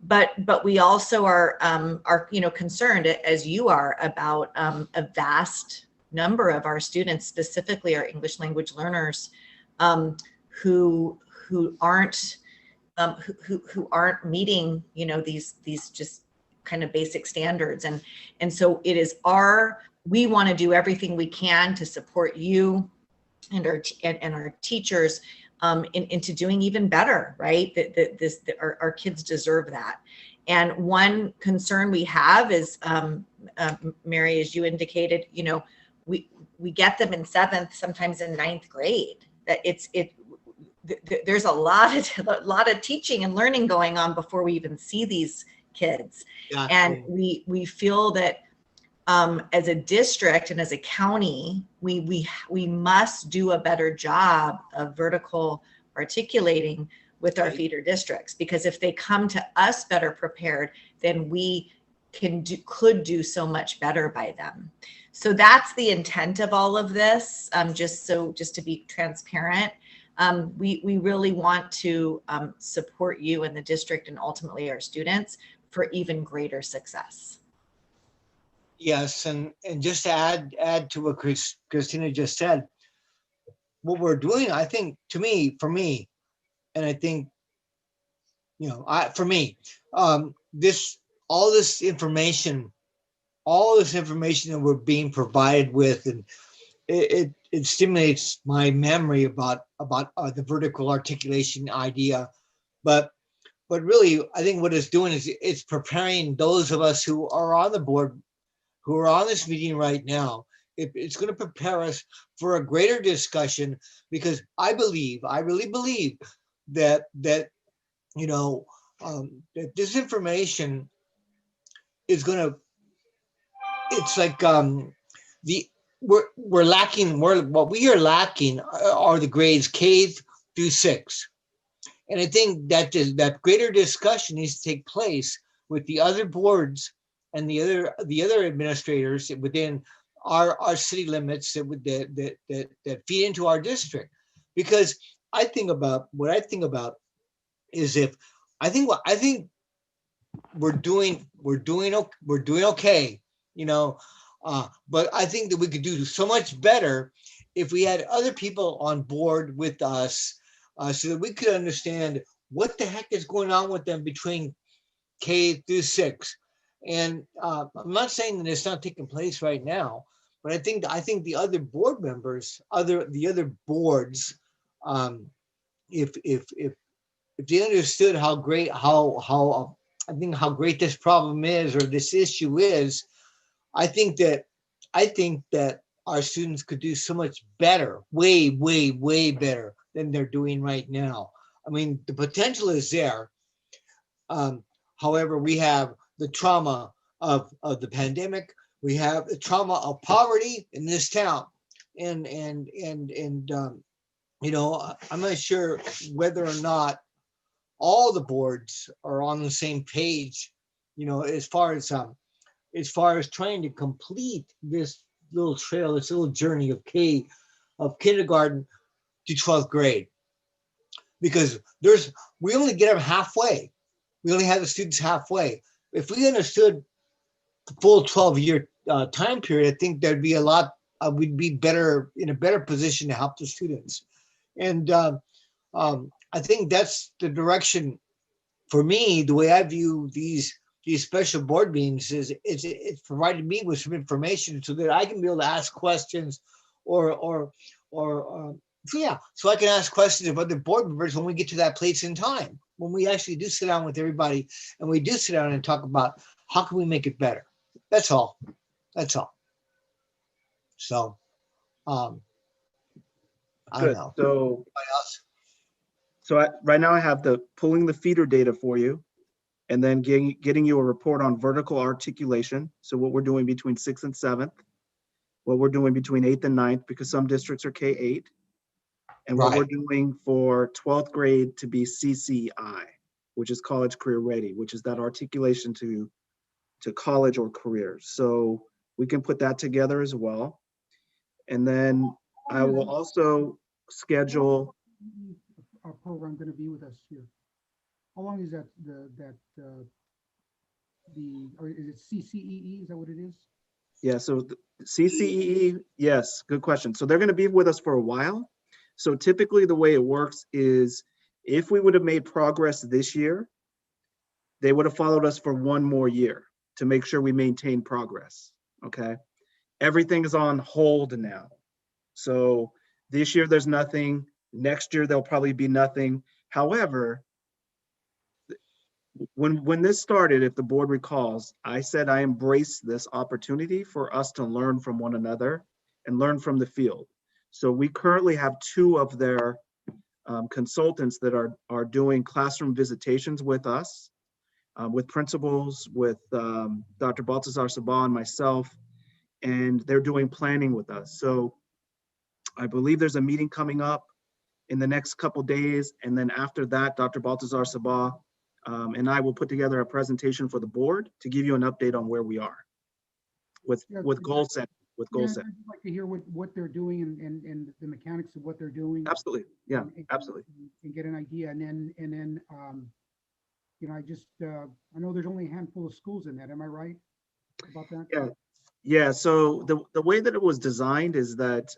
But we also are concerned, as you are, about a vast number of our students, specifically our English language learners, who aren't meeting these just kind of basic standards, and so it is we want to do everything we can to support you and our teachers into doing even better, right? Our kids deserve that. And one concern we have is, Mary, as you indicated, we get them in 7th, sometimes in 9th grade. That there's a lot of teaching and learning going on before we even see these kids. Yeah. And we feel that as a district and as a county, we must do a better job of vertical articulating with our Right. feeder districts, because if they come to us better prepared, then we could do so much better by them. So that's the intent of all of this. Just to be transparent, we really want to support you and the district and ultimately our students for even greater success. Yes, and just to add to what Christina just said, what we're doing, I think, for me, and I think, for me, all this information that we're being provided with, and it stimulates my memory about the vertical articulation idea, but really, I think what it's doing is it's preparing those of us who are on the board, who are on this meeting right now. It's going to prepare us for a greater discussion, because I really believe that that this information is going to, it's like we're lacking, what we are lacking are the grades K through 6. And I think that greater discussion needs to take place with the other boards and the other administrators within our city limits that feed into our district. Because I think about is if I think we're doing okay, but I think that we could do so much better if we had other people on board with us, so that we could understand what the heck is going on with them between K through 6. And I'm not saying that it's not taking place right now, but I think the other board members, the other boards, if they understood how great this problem is, or this issue is, I think that our students could do so much better, way better than they're doing right now. I mean, the potential is there. However, we have the trauma of the pandemic. We have the trauma of poverty in this town, and I'm not sure whether or not all the boards are on the same page, as far as trying to complete this little trail, this little journey of kindergarten to 12th grade, because we only get them halfway. We only have the students halfway. If we understood the full 12-year time period, I think there'd be we'd be in a better position to help the students. And I think that's the direction. For me, the way I view these special board meetings is it's provided me with some information so that I can be able to ask questions, so I can ask questions of other board members when we get to that place in time, when we actually do sit down with everybody and we do sit down and talk about how can we make it better. That's all. So, I don't Good. know. So, What else? right now I have pulling the feeder data for you, and then getting you a report on vertical articulation. So what we're doing between 6th and 7th, what we're doing between 8th and 9th, because some districts are K8, and what we're doing for 12th grade to be CCI, which is college career ready, which is that articulation to college or career. So we can put that together as well. And then I will also schedule. Our program going to be with us here? How long is that? Or is it CCEE? Is that what it is? Yeah, so CCEE, yes, good question. So they're going to be with us for a while. So typically the way it works is if we would have made progress this year, they would have followed us for one more year to make sure we maintain progress, okay? Everything is on hold now. So this year there's nothing. Next year there'll probably be nothing. However, when this started, if the board recalls, I said I embrace this opportunity for us to learn from one another and learn from the field. So we currently have 2 of their consultants that are doing classroom visitations with us, with principals, with Dr. Baltazar Sabah and myself, and they're doing planning with us. So I believe there's a meeting coming up in the next couple days. And then after that, Dr. Baltazar Sabah and I will put together a presentation for the board to give you an update on where we are with goal setting. With goal Yeah, setting. I'd like to hear what they're doing and the mechanics of what they're doing. Absolutely. Yeah, and- absolutely. And get an idea. And then, you know, I know there's only a handful of schools in that. Am I right about that? Yeah. Yeah. So the way that it was designed is that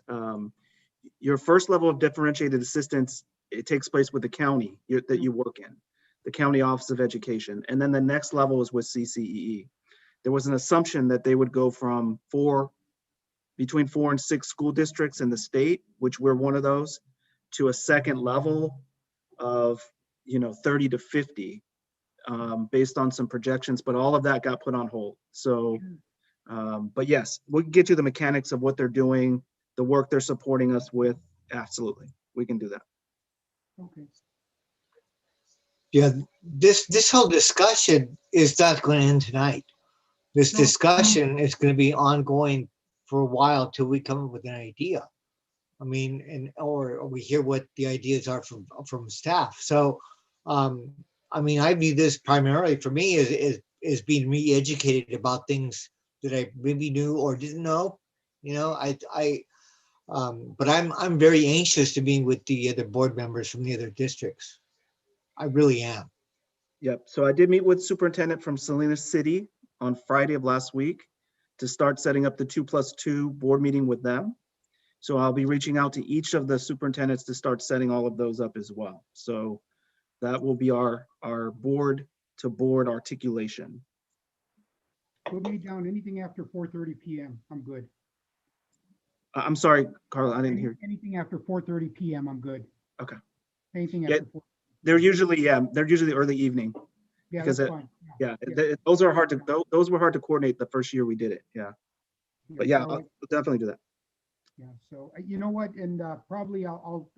your first level of differentiated assistance, it takes place with the county that you work in, the County Office of Education. And then the next level is with CCEE. There was an assumption that they would go from between 4 and 6 school districts in the state, which we're one of those, to a second level of, 30 to 50 based on some projections, but all of that got put on hold. So, but yes, we can get you the mechanics of what they're doing, the work they're supporting us with. Absolutely, we can do that. Okay. Yeah, this whole discussion is not going to end tonight. This No. discussion is going to be ongoing for a while till we come up with an idea. I mean, or we hear what the ideas are from staff. So, I mean, I view this primarily for me as being re-educated about things that I maybe knew or didn't know. But I'm very anxious to be with the other board members from the other districts. I really am. Yep. So I did meet with superintendent from Salinas City on Friday of last week to start setting up the 2+2 board meeting with them. So I'll be reaching out to each of the superintendents to start setting all of those up as well. So that will be our board to board articulation. Put me down anything after 4:30 p.m. I'm good. I'm sorry, Carla, I didn't hear. Anything after 4:30 p.m. I'm good. Okay. Anything Yeah, after 4. they're usually early evening. Yeah, because that's fine. those are hard to, those were hard to coordinate the first year we did it. Yeah. But yeah, so I'll definitely do that. Yeah, so you know what, and probably I'll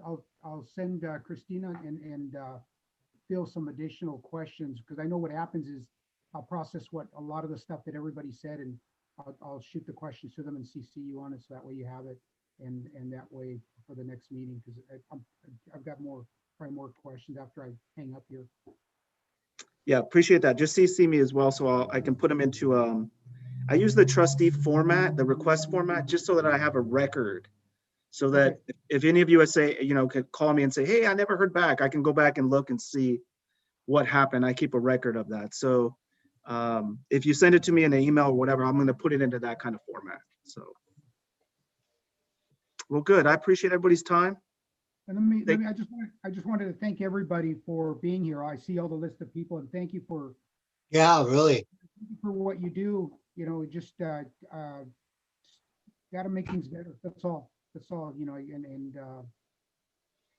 send Christina and Phil some additional questions, because I know what happens is I'll process what a lot of the stuff that everybody said, and I'll shoot the questions to them and CC you on it, so that way you have it, and that way for the next meeting, because I've got probably more questions after I hang up here. Yeah, appreciate that. Just CC me as well, so I can put them into I use the trustee format, the request format, just so that I have a record. So that if any of you could call me and say, hey, I never heard back, I can go back and look and see what happened. I keep a record of that. So if you send it to me in an email or whatever, I'm going to put it into that kind of format. So, well, good. I appreciate everybody's time. And I just wanted to thank everybody for being here. I see all the list of people, and thank you for really for what you do. Just got to make things better. That's all. That's all. And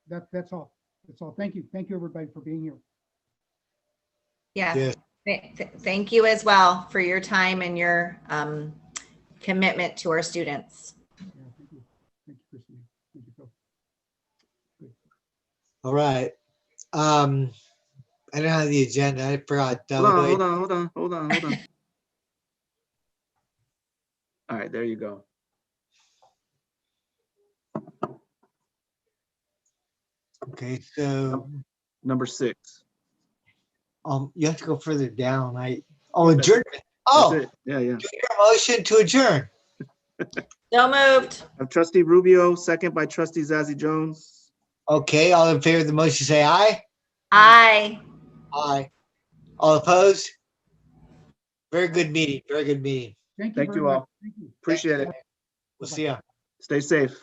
that's all. That's all. Thank you, everybody, for being here. Yeah. Thank you as well for your time and your commitment to our students. Yeah, thank you, Christine. Thank you, Phil. Good. All right. I don't have the agenda. I forgot. Hold on. All right, there you go. Okay, so number 6. You have to go further down. That's adjournment. That's it. Yeah. Do your motion to adjourn. So moved. Trustee Rubio, second by Trustee Zazie Jones. Okay, all in favor of the motion, say aye. Aye. Aye. All opposed? Very good meeting. Very good meeting. Thank you Thank very you much. all. Thank you. Appreciate it. We'll see ya. Stay safe.